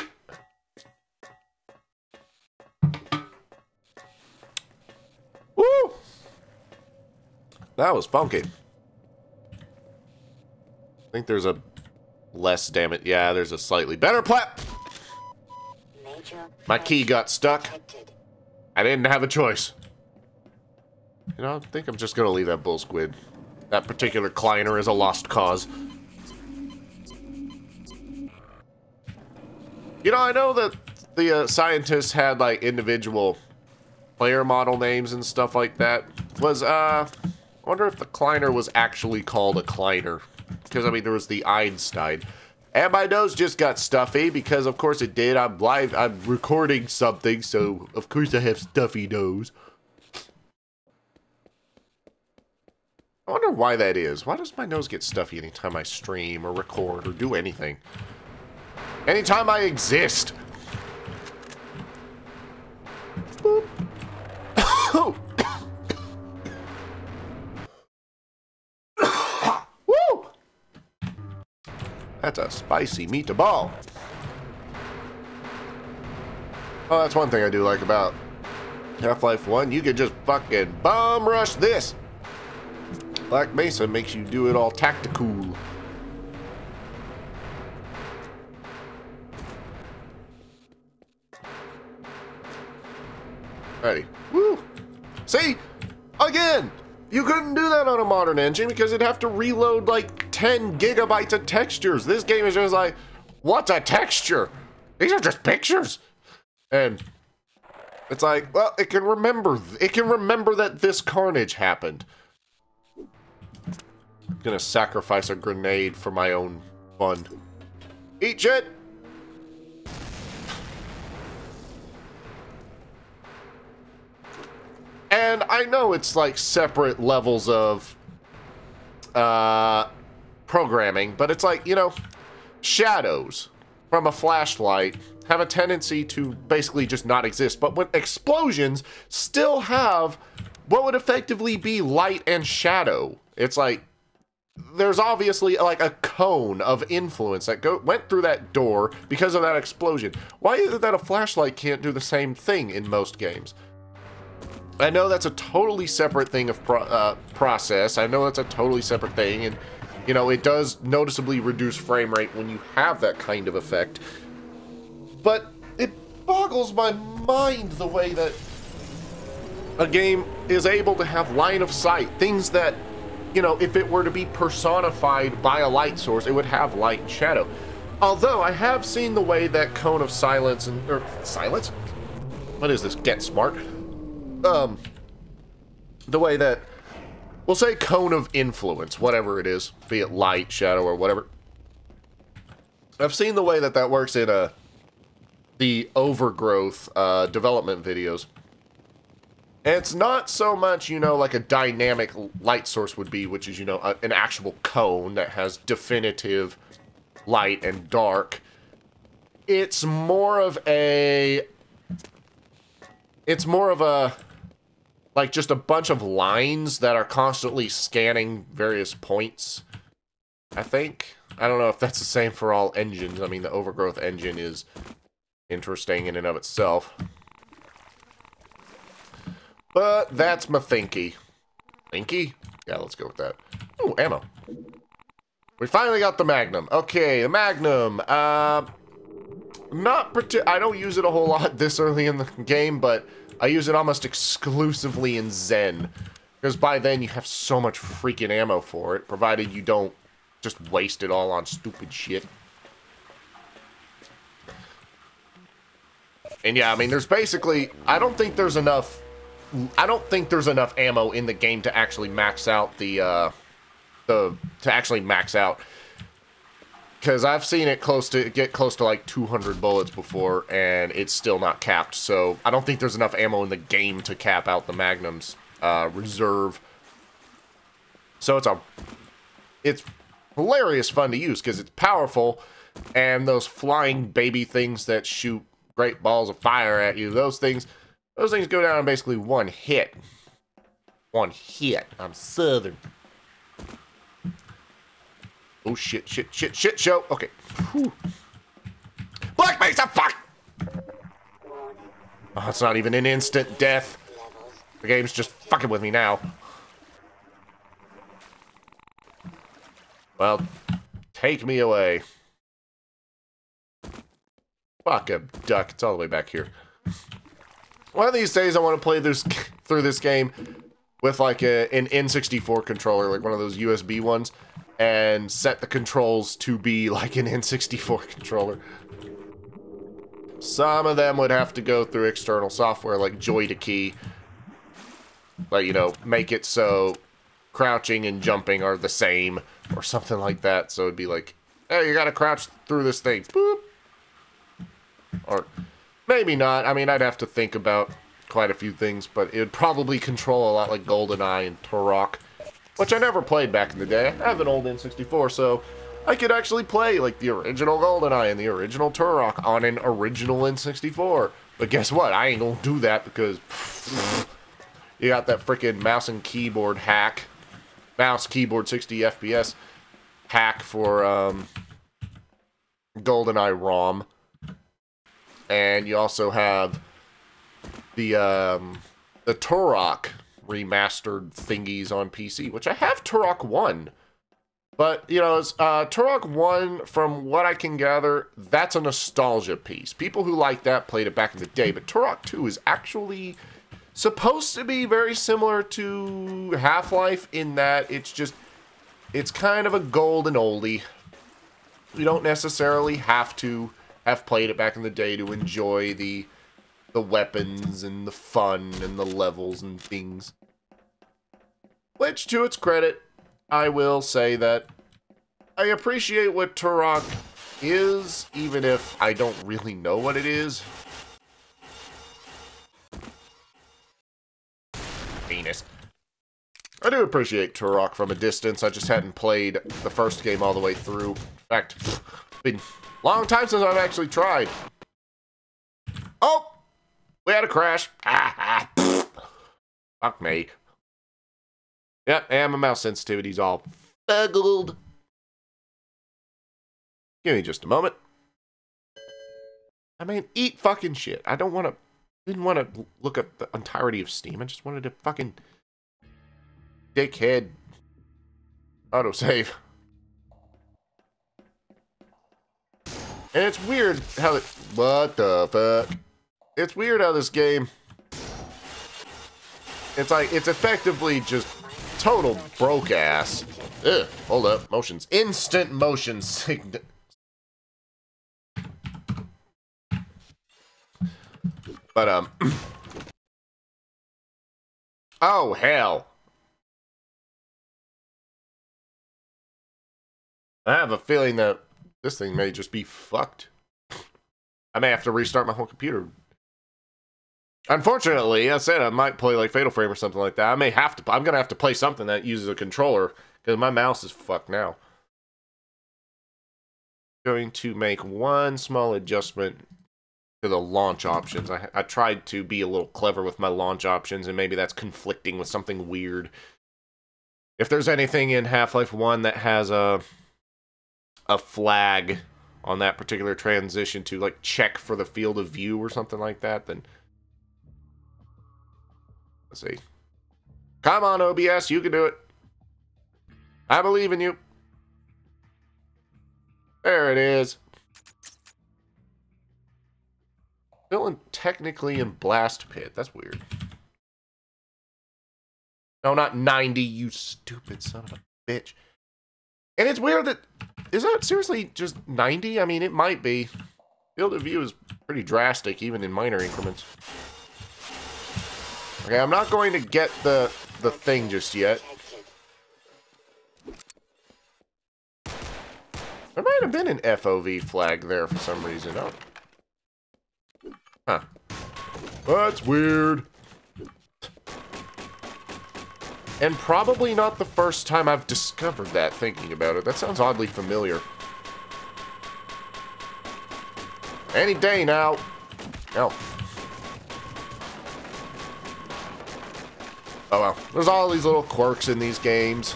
A: That was funky. I think there's a less damage. Yeah, there's a slightly better plat. My key got stuck. I didn't have a choice. You know, I think I'm just gonna leave that bull squid. That particular Kleiner is a lost cause. You know, I know that the scientists had like individual player model names and stuff like that. I wonder if the Kleiner was actually called a Kleiner. Because, I mean, there was the Einstein. And my nose just got stuffy because, of course, it did. I'm recording something, so of course I have stuffy nose. I wonder why that is. Why does my nose get stuffy anytime I stream or record or do anything? Anytime I exist. Boop. Woo! That's a spicy meatball. Oh, that's one thing I do like about Half-Life 1. You can just fucking bomb rush this. Black Mesa makes you do it all tactical. Ready. Woo! See? Again! You couldn't do that on a modern engine because it'd have to reload like 10 gigabytes of textures. This game is just like, what's a texture? These are just pictures. And it's like, well, it can remember that this carnage happened. I'm gonna sacrifice a grenade for my own fun. Eat shit! And I know it's like separate levels of programming, but it's like, you know, shadows from a flashlight have a tendency to basically just not exist. But when explosions still have what would effectively be light and shadow. It's like, there's obviously like a cone of influence that went through that door because of that explosion. Why is it that a flashlight can't do the same thing in most games? I know that's a totally separate thing of process. I know that's a totally separate thing, and you know, it does noticeably reduce frame rate when you have that kind of effect. But it boggles my mind the way that a game is able to have line of sight, things that, you know, if it were to be personified by a light source, it would have light and shadow. Although I have seen the way that Cone of Silence or Silence? What is this? Get Smart? The way that, we'll say Cone of Influence, whatever it is, be it light, shadow, or whatever. I've seen the way that that works in the Overgrowth development videos. And it's not so much, you know, like a dynamic light source would be, which is, you know, an actual cone that has definitive light and dark. It's more of a, like just a bunch of lines that are constantly scanning various points, I think. I don't know if that's the same for all engines. I mean, the Overgrowth engine is interesting in and of itself. But that's my thinky. Thinky? Yeah, let's go with that. Ooh, ammo. We finally got the Magnum. Okay, the Magnum. I don't use it a whole lot this early in the game, but I use it almost exclusively in Zen. Because by then you have so much freaking ammo for it, provided you don't just waste it all on stupid shit. And yeah, I mean, there's basically, I don't think there's enough ammo in the game to actually max out to actually max out. Because I've seen it get close to like 200 bullets before, and it's still not capped. So I don't think there's enough ammo in the game to cap out the Magnum's reserve. So it's hilarious fun to use because it's powerful, and those flying baby things that shoot great balls of fire at you, those things go down in basically one hit. One hit. I'm Southern. Oh, shit, show. Okay. Whew. Black Mesa, fuck! Oh, it's not even an instant death. The game's just fucking with me now. Well, take me away. Fuck a duck. It's all the way back here. One of these days I want to play through this game with like an N64 controller, like one of those USB ones, and set the controls to be like an N64 controller. Some of them would have to go through external software like Joy-to-Key. Like, you know, make it so crouching and jumping are the same or something like that. So it'd be like, hey, you gotta crouch through this thing. Boop. Or maybe not. I mean, I'd have to think about quite a few things, but it would probably control a lot like GoldenEye and Turok, which I never played back in the day. I have an old N64, so I could actually play like the original GoldenEye and the original Turok on an original N64. But guess what? I ain't gonna do that because you got that freaking mouse and keyboard hack. Mouse, keyboard, 60 FPS hack for GoldenEye ROM. And you also have the Turok remastered thingies on PC, which I have Turok 1. But, you know, Turok 1, from what I can gather, that's a nostalgia piece. People who like that played it back in the day, but Turok 2 is actually supposed to be very similar to Half-Life in that it's kind of a golden oldie. You don't necessarily have to have played it back in the day to enjoy the weapons and the fun and the levels and things. Which, to its credit, I will say that I appreciate what Turok is, even if I don't really know what it is. Penis. I do appreciate Turok from a distance. I just hadn't played the first game all the way through. In fact, it's been a long time since I've actually tried. Oh! We had a crash. Fuck me. Yep, and my mouse sensitivity's all fuggled. Give me just a moment. I mean, eat fucking shit. I didn't want to look at the entirety of Steam. I just wanted to fucking dickhead autosave. And it's weird how what the fuck? It's weird how this game, it's like, it's effectively just total broke ass. Ugh, hold up, motions. Instant motion signal. But, oh, hell. I have a feeling that this thing may just be fucked. I may have to restart my whole computer. Unfortunately, I said I might play like Fatal Frame or something like that. I'm gonna have to play something that uses a controller, because my mouse is fucked now. Going to make one small adjustment to the launch options. I tried to be a little clever with my launch options, and maybe that's conflicting with something weird. If there's anything in Half-Life 1 that has a flag on that particular transition to like check for the field of view or something like that, then let's see. Come on, OBS, you can do it. I believe in you. There it is. Still technically in Blast Pit. That's weird. No, not 90, you stupid son of a bitch. And it's weird that... Is that seriously just 90? I mean, it might be. Field of view is pretty drastic, even in minor increments. Okay, I'm not going to get the thing just yet. There might have been an FOV flag there for some reason. Oh. Huh. That's weird. And probably not the first time I've discovered that, thinking about it. That sounds oddly familiar. Any day now. No. Oh well. There's all these little quirks in these games.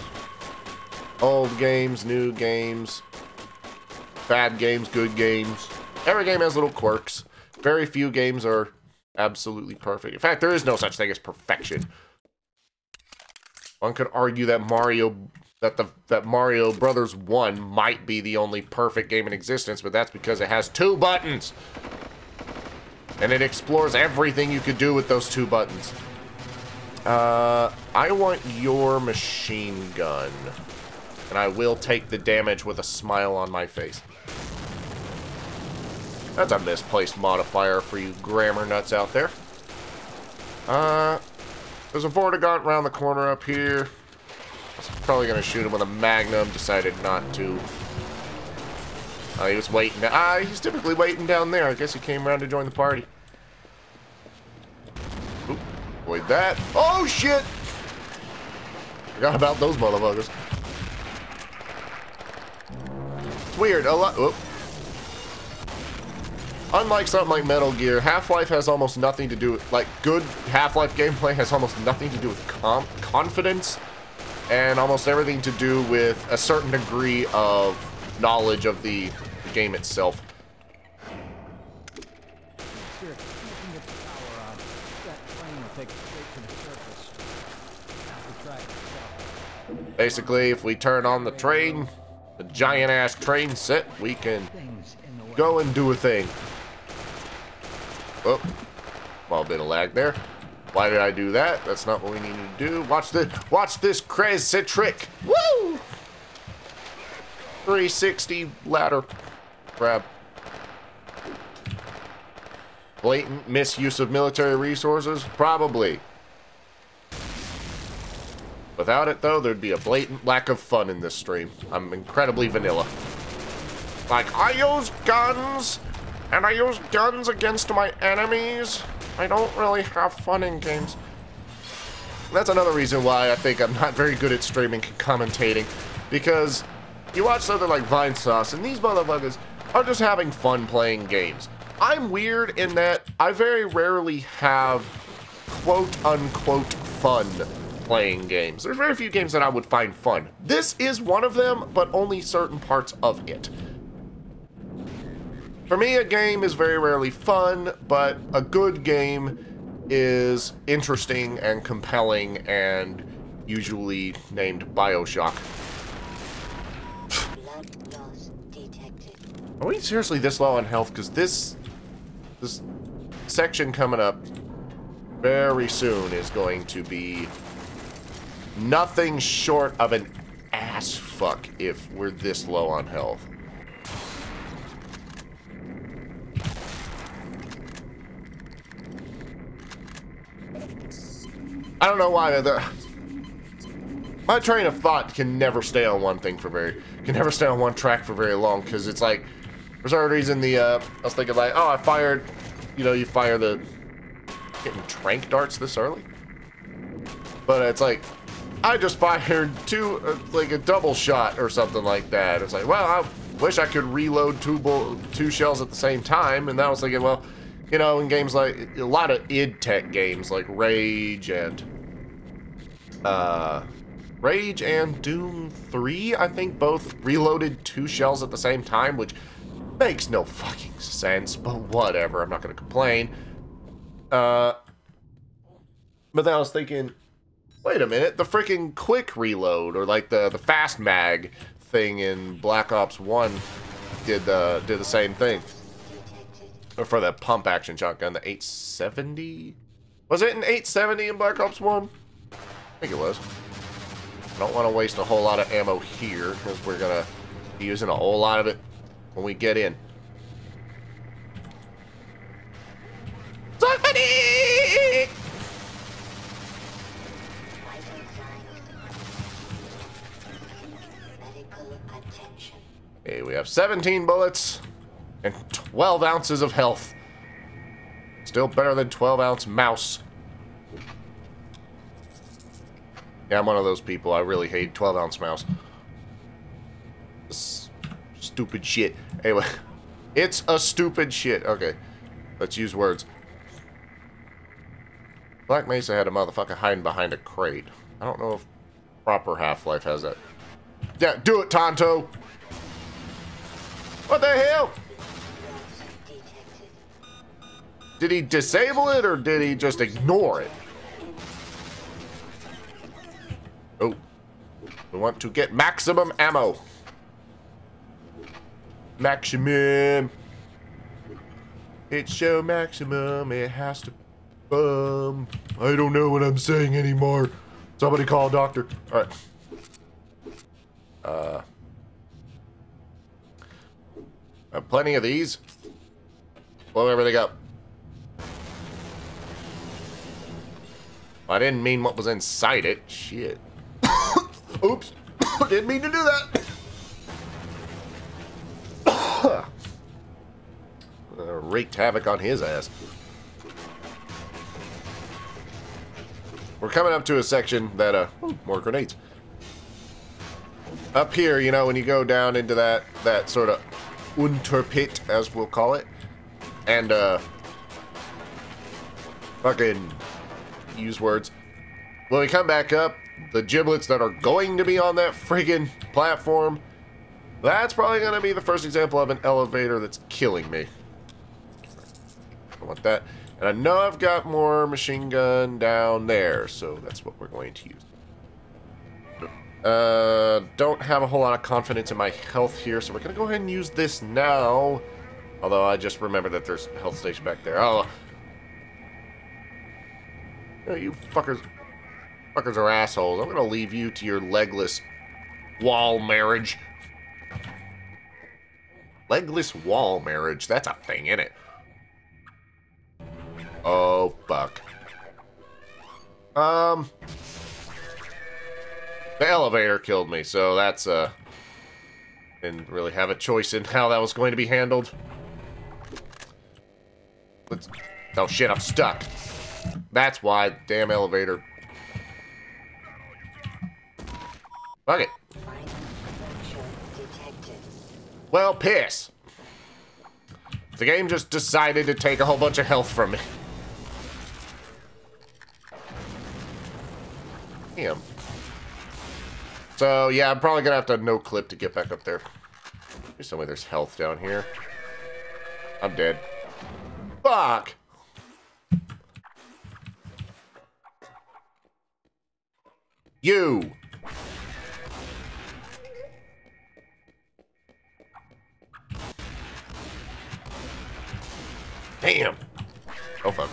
A: Old games, new games. Bad games, good games. Every game has little quirks. Very few games are absolutely perfect. In fact, there is no such thing as perfection. One could argue that Mario that Mario Brothers 1 might be the only perfect game in existence, but that's because it has 2 buttons. And it explores everything you could do with those 2 buttons. I want your machine gun. And I will take the damage with a smile on my face. That's a misplaced modifier for you grammar nuts out there. There's a Vortigaunt around the corner up here. I was probably going to shoot him with a Magnum. Decided not to. He was waiting. He's typically waiting down there. I guess he came around to join the party. Oop, avoid that. Oh, shit! Forgot about those motherfuckers. It's weird. A lot. Whoop. Unlike something like Metal Gear, Half-Life has almost nothing to do with, like, good Half-Life gameplay has almost nothing to do with confidence, and almost everything to do with a certain degree of knowledge of the game itself.
C: Sure, you can get the power on. That plane will take it straight to the surface. Have to try it yourself.
A: Basically, if we turn on the train, the giant-ass train set, we can
C: Things in the way.
A: go and do a thing. Oh, small bit of lag there. Why did I do that? That's not what we needed to do. Watch this crazy trick. Woo! 360 ladder grab. Blatant misuse of military resources? Probably. Without it, though, there'd be a blatant lack of fun in this stream. I'm incredibly vanilla. Like, I use guns, and I use guns against my enemies. I don't really have fun in games. That's another reason why I think I'm not very good at streaming and commentating. Because you watch something like Vinesauce, and these motherfuckers are just having fun playing games. I'm weird in that I very rarely have quote-unquote fun playing games. There's very few games that I would find fun. This is one of them, but only certain parts of it. For me, a game is very rarely fun, but a good game is interesting and compelling and usually named BioShock.
D: Blood loss detected.
A: Are we seriously this low on health? Because this section coming up very soon is going to be nothing short of an ass fuck if we're this low on health. I don't know why my train of thought can never stay on one thing can never stay on one track for very long, because it's like, for some reason I was thinking like, oh, I fired, you fire the, getting trank darts this early? But it's like, I just fired like a double shot or something like that. It's like, well, I wish I could reload two shells at the same time, and then I was thinking, well, in games like, a lot of id Tech games like Rage and Doom 3, I think, both reloaded 2 shells at the same time, which makes no fucking sense, but whatever, I'm not gonna complain. But then I was thinking, wait a minute, the freaking quick reload, or like the fast mag thing in Black Ops 1 did the same thing. Or for the pump action shotgun, the 870? Was it an 870 in Black Ops 1? I think it was. I don't want to waste a whole lot of ammo here, because we're going to be using a whole lot of it when we get in. Somebody!
D: Vital signs. Medical attention.
A: Okay, we have 17 bullets and 12 ounces of health. Still better than 12-ounce mouse. Yeah, I'm one of those people. I really hate 12-ounce mouse. Stupid shit. Anyway, it's a stupid shit. Okay, let's use words. Black Mesa had a motherfucker hiding behind a crate. I don't know if proper Half-Life has that. Yeah, do it, Tonto! What the hell?
D: Detected.
A: Did he disable it, or did he just ignore it? Oh. We want to get maximum ammo. Maximum. It's so maximum, it has to... I don't know what I'm saying anymore. Somebody call a doctor. Alright. Plenty of these. Blow everything up. I didn't mean what was inside it. Shit. Oops. Didn't mean to do that. Wreaked havoc on his ass. We're coming up to a section that, more grenades. Up here, you know, when you go down into that sort of Unterpit, as we'll call it, and, fucking use words. When we come back up, the giblets that are going to be on that friggin' platform, that's probably going to be the first example of an elevator that's killing me. I want that. And I know I've got more machine gun down there, so that's what we're going to use. Don't have a whole lot of confidence in my health here, so we're going to go ahead and use this now. Although I just remembered that there's a health station back there. Oh. You fuckers are assholes. I'm going to leave you to your legless wall marriage. Legless wall marriage. That's a thing, isn't it? Oh, fuck. The elevator killed me, so that's, didn't really have a choice in how that was going to be handled. Oh shit, I'm stuck. That's why, damn elevator. Fuck it. Well, piss. The game just decided to take a whole bunch of health from me. Damn. So, yeah, I'm probably gonna have to no-clip to get back up there. There's somewhere there's health down here. I'm dead. Fuck! You! Damn! Oh, fuck.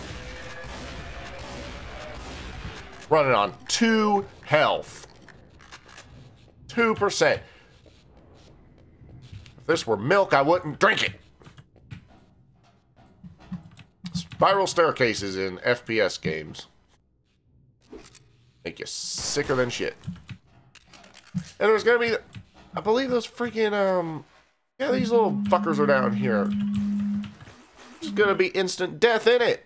A: Running on 2 health. 2%. If this were milk, I wouldn't drink it. Spiral staircases in FPS games make you sicker than shit. And there's gonna be, I believe those freaking, yeah, these little fuckers are down here. There's gonna be instant death in it.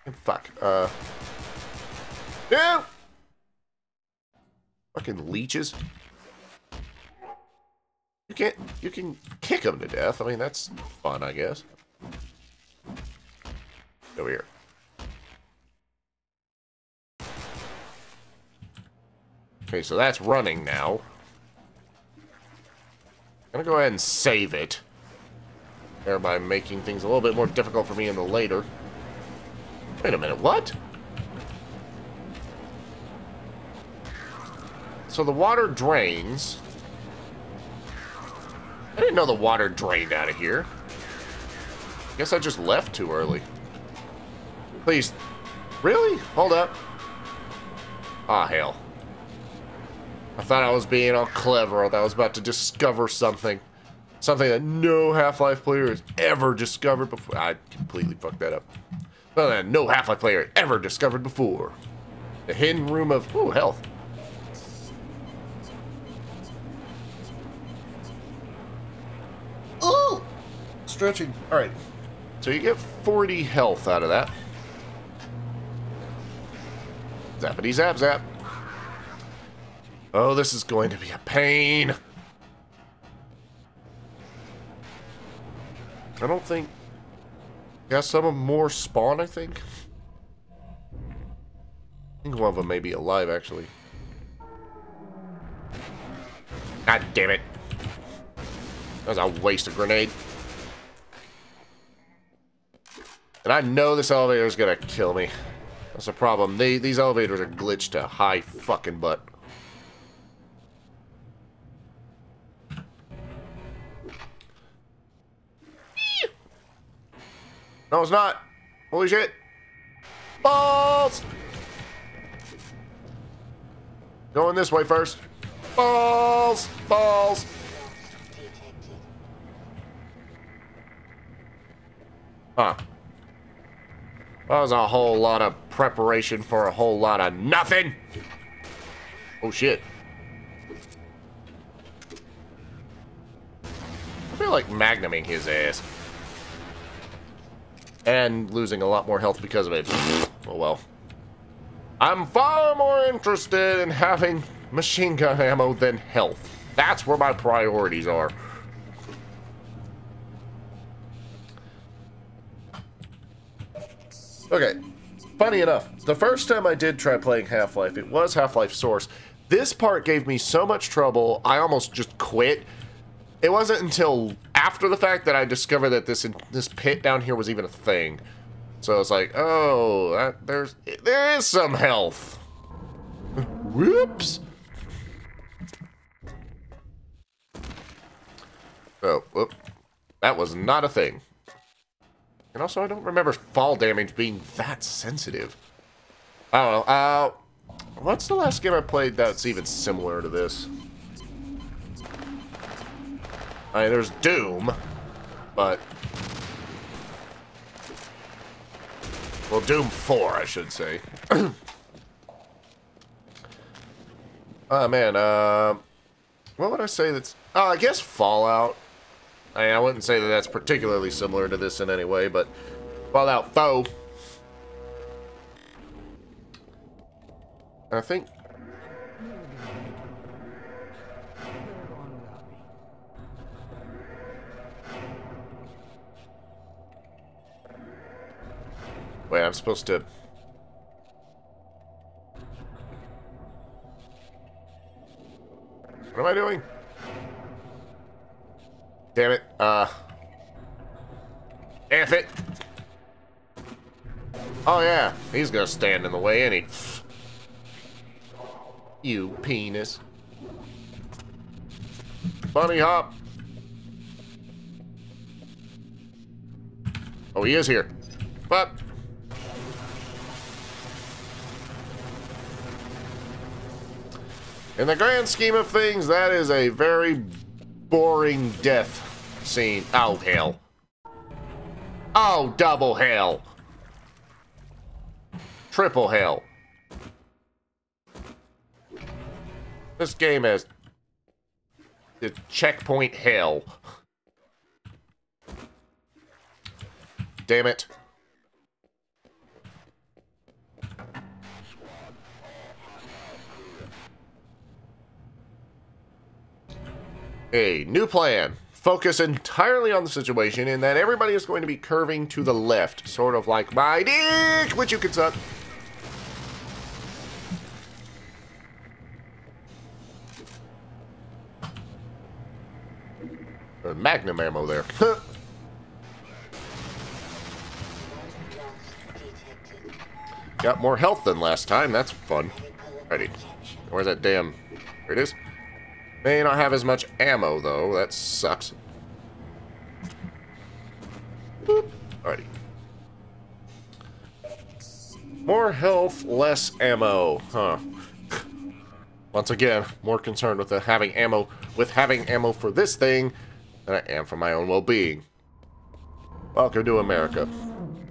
A: And fuck, no! Fucking leeches. You can kick them to death. I mean, that's fun, I guess. Over here. Okay, so that's running now. I'm gonna go ahead and save it. Thereby making things a little bit more difficult for me in the later. Wait a minute, what? So the water drains. I didn't know the water drained out of here. Guess I just left too early. Please. Really? Hold up. Ah, hell. I thought I was being all clever. I thought I was about to discover something. Something that no Half-Life player has ever discovered before. I completely fucked that up. Well, that no Half-Life player ever discovered before. The hidden room of, ooh, health. Ooh! Stretching. Alright. So you get 40 health out of that. Zappity zap zap. Oh, this is going to be a pain. I don't think... Yeah, some of them more spawn, I think. I think one of them may be alive, actually. God damn it. That was a waste of grenade. And I know this elevator is gonna kill me. That's the problem. These elevators are glitched to high fucking butt. No, it's not. Holy shit. Balls! Going this way first. Balls! Balls!
D: Detected.
A: Huh. That was a whole lot of preparation for a whole lot of nothing. Oh shit. I feel like magnuming his ass. And losing a lot more health because of it. Oh well. I'm far more interested in having machine gun ammo than health. That's where my priorities are. Okay, funny enough, the first time I did try playing Half-Life, it was Half-Life Source. This part gave me so much trouble, I almost just quit. It wasn't until after the fact that I discovered that this pit down here was even a thing. So I was like, oh, there is some health. Whoops. Oh, whoop. That was not a thing. And also, I don't remember fall damage being that sensitive. I don't know. What's the last game I played that's even similar to this? I mean, there's Doom, but... well, Doom 4, I should say. Oh, man, what would I say that's... oh, I guess Fallout. I wouldn't say that that's particularly similar to this in any way, but Fallout 4. I think... wait, I'm supposed to... what am I doing? Damn it. F it. Oh yeah, he's gonna stand in the way, ain't he? You penis. Bunny hop. Oh, he is here. But... in the grand scheme of things, that is a very boring death scene. Oh, hell. Oh, double hell. Triple hell. This game has the checkpoint hell. Damn it. A new plan. Focus entirely on the situation in that everybody is going to be curving to the left. Sort of like my dick, which you can suck. There's Magnum ammo there. Got more health than last time. That's fun. Ready. Where's that damn... there it is. May not have as much ammo, though. That sucks. Boop. Alrighty. More health, less ammo. Huh. Once again, more concerned with having ammo for this thing than I am for my own well-being. Welcome to America. 1,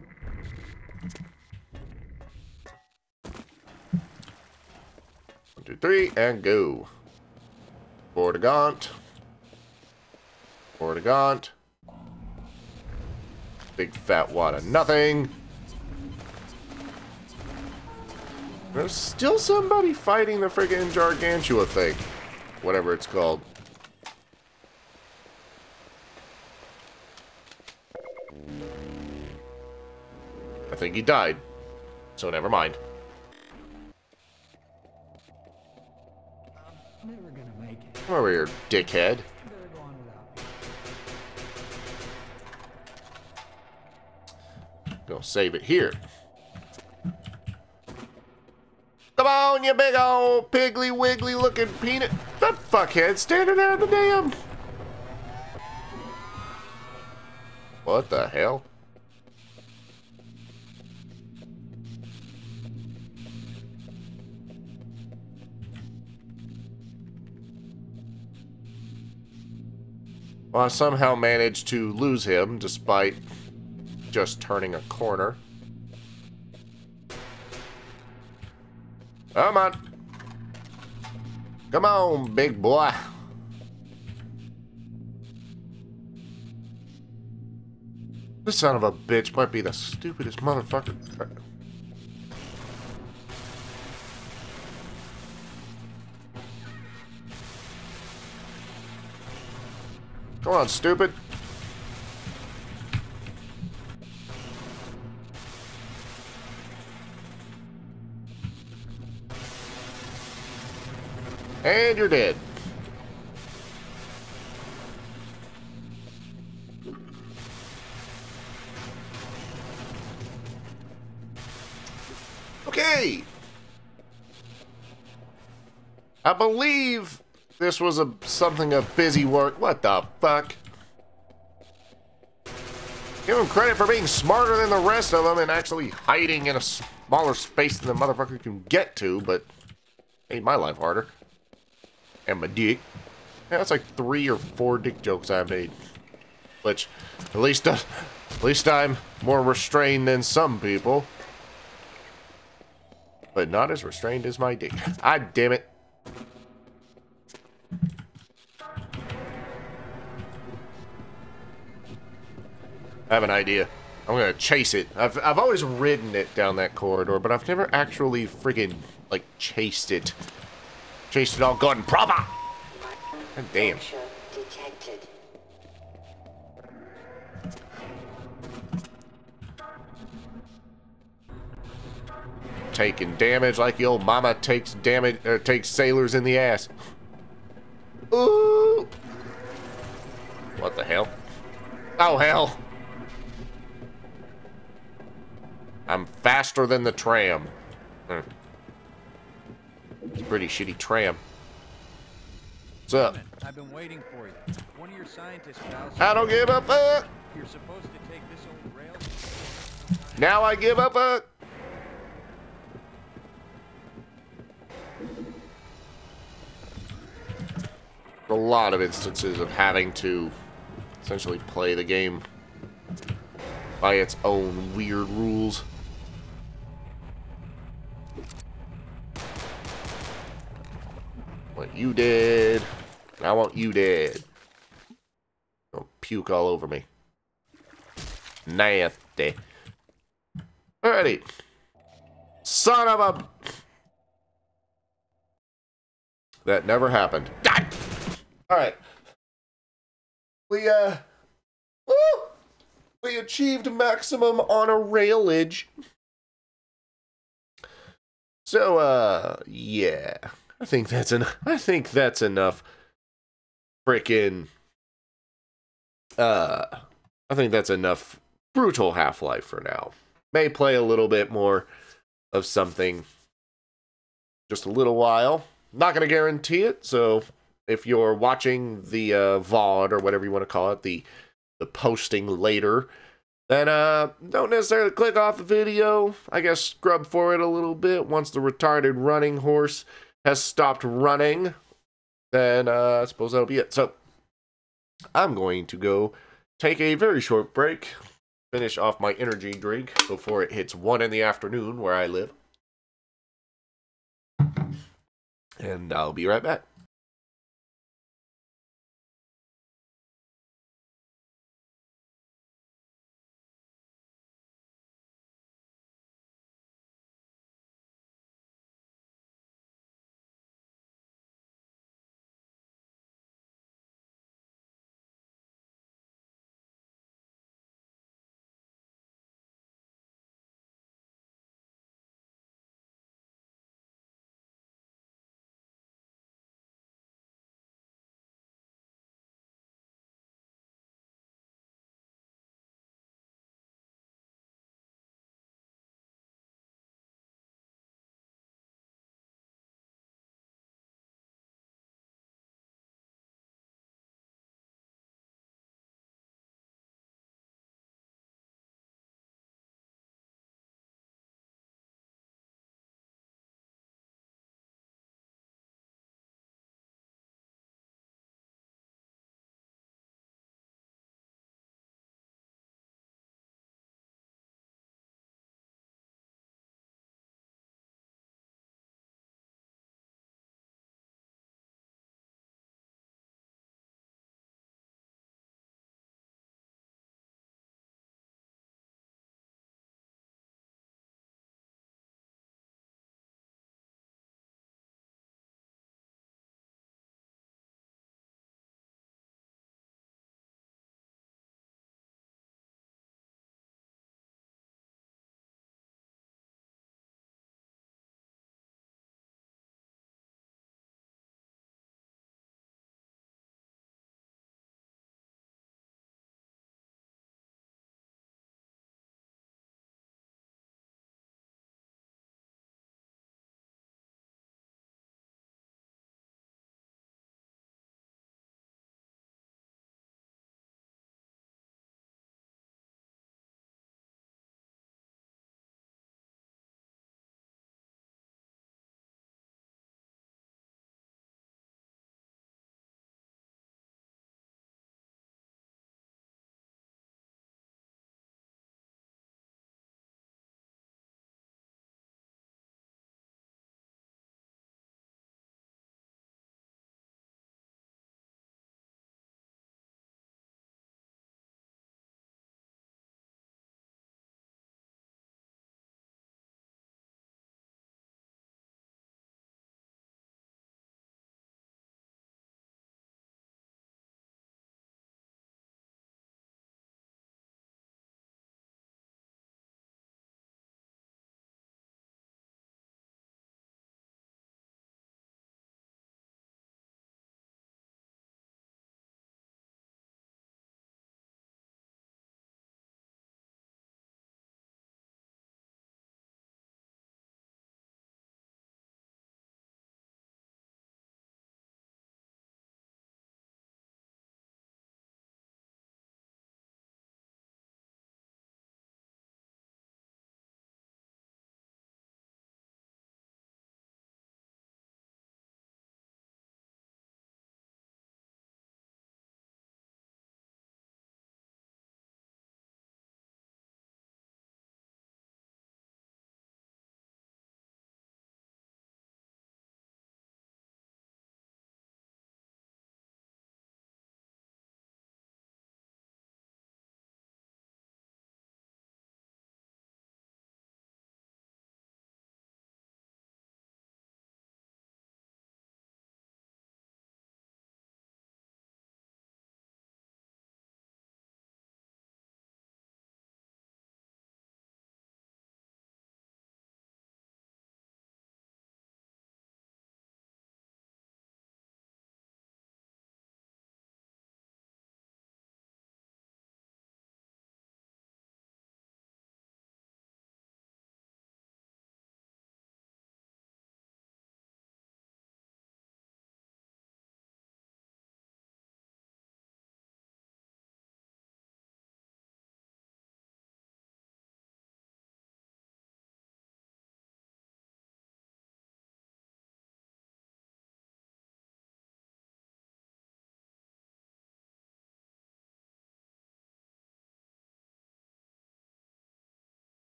A: 2, 3, and go. Vortigaunt. Vortigaunt. Big fat wad of nothing. There's still somebody fighting the friggin' Gargantua thing. Whatever it's called. I think he died. So never mind.
C: Never gonna make it.
A: Come over here, dickhead.
C: Better go on without me.
A: Go save it here. Come on, you big old piggly wiggly looking peanut. That fuckhead standing there in the damn. What the hell? Well, I somehow managed to lose him despite just turning a corner. Come on. Come on, big boy. This son of a bitch might be the stupidest motherfucker. Come on, stupid. And you're dead. Okay. I believe this was something of busy work. What the fuck? Give him credit for being smarter than the rest of them and actually hiding in a smaller space than the motherfucker can get to, but made my life harder. And my dick. Yeah, that's like 3 or 4 dick jokes I made. Which, at least I'm more restrained than some people. But not as restrained as my dick. Ah, damn it. I have an idea. I'm gonna chase it. I've always ridden it down that corridor, but I've never actually friggin' like chased it. Chased it all good and proper. God damn.
D: Detected.
A: Taking damage like your mama takes damage or takes sailors in the ass. Ooh. What the hell? Oh hell. I'm faster than the tram. It's a pretty shitty tram. What's up?
C: I've been waiting for you. One of your scientists, pal.
A: I don't give a fuck.
C: You're supposed to take this old rail.
A: Now I give a fuck. A lot of instances of having to essentially play the game by its own weird rules. What you did, I want you dead. Don't puke all over me. Nasty. Alrighty. Son of a... That never happened. God! Alright. We achieved maximum on a railage. So, yeah. I think that's enough frickin' I think that's enough brutal Half-Life for now. May play a little bit more of something just a little while. Not gonna guarantee it, so if you're watching the VOD or whatever you want to call it, the posting later, then don't necessarily click off the video. I guess scrub for it a little bit once the retarded running horse has stopped running. Then I suppose that'll be it. So I'm going to go take a very short break, finish off my energy drink before it hits 1 in the afternoon where I live. And I'll be right back.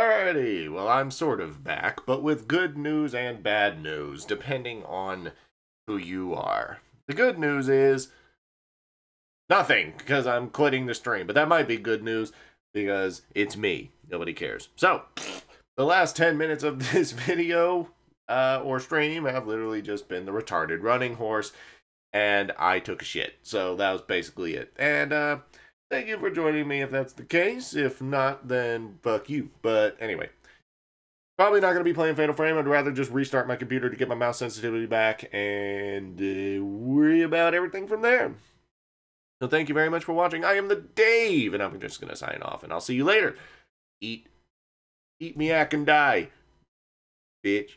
A: Alrighty, well, I'm sort of back, but with good news and bad news, depending on who you are. The good news is nothing, because I'm quitting the stream, but that might be good news because it's me. Nobody cares. So, the last 10 minutes of this video or stream have literally just been the retarded running horse, and I took a shit. So, that was basically it. And, thank you for joining me if that's the case. If not, then fuck you. But anyway, probably not going to be playing Fatal Frame. I'd rather just restart my computer to get my mouse sensitivity back and worry about everything from there. So thank you very much for watching. I am the Dave, and I'm just going to sign off, and I'll see you later. Eat me, ack, and die, bitch.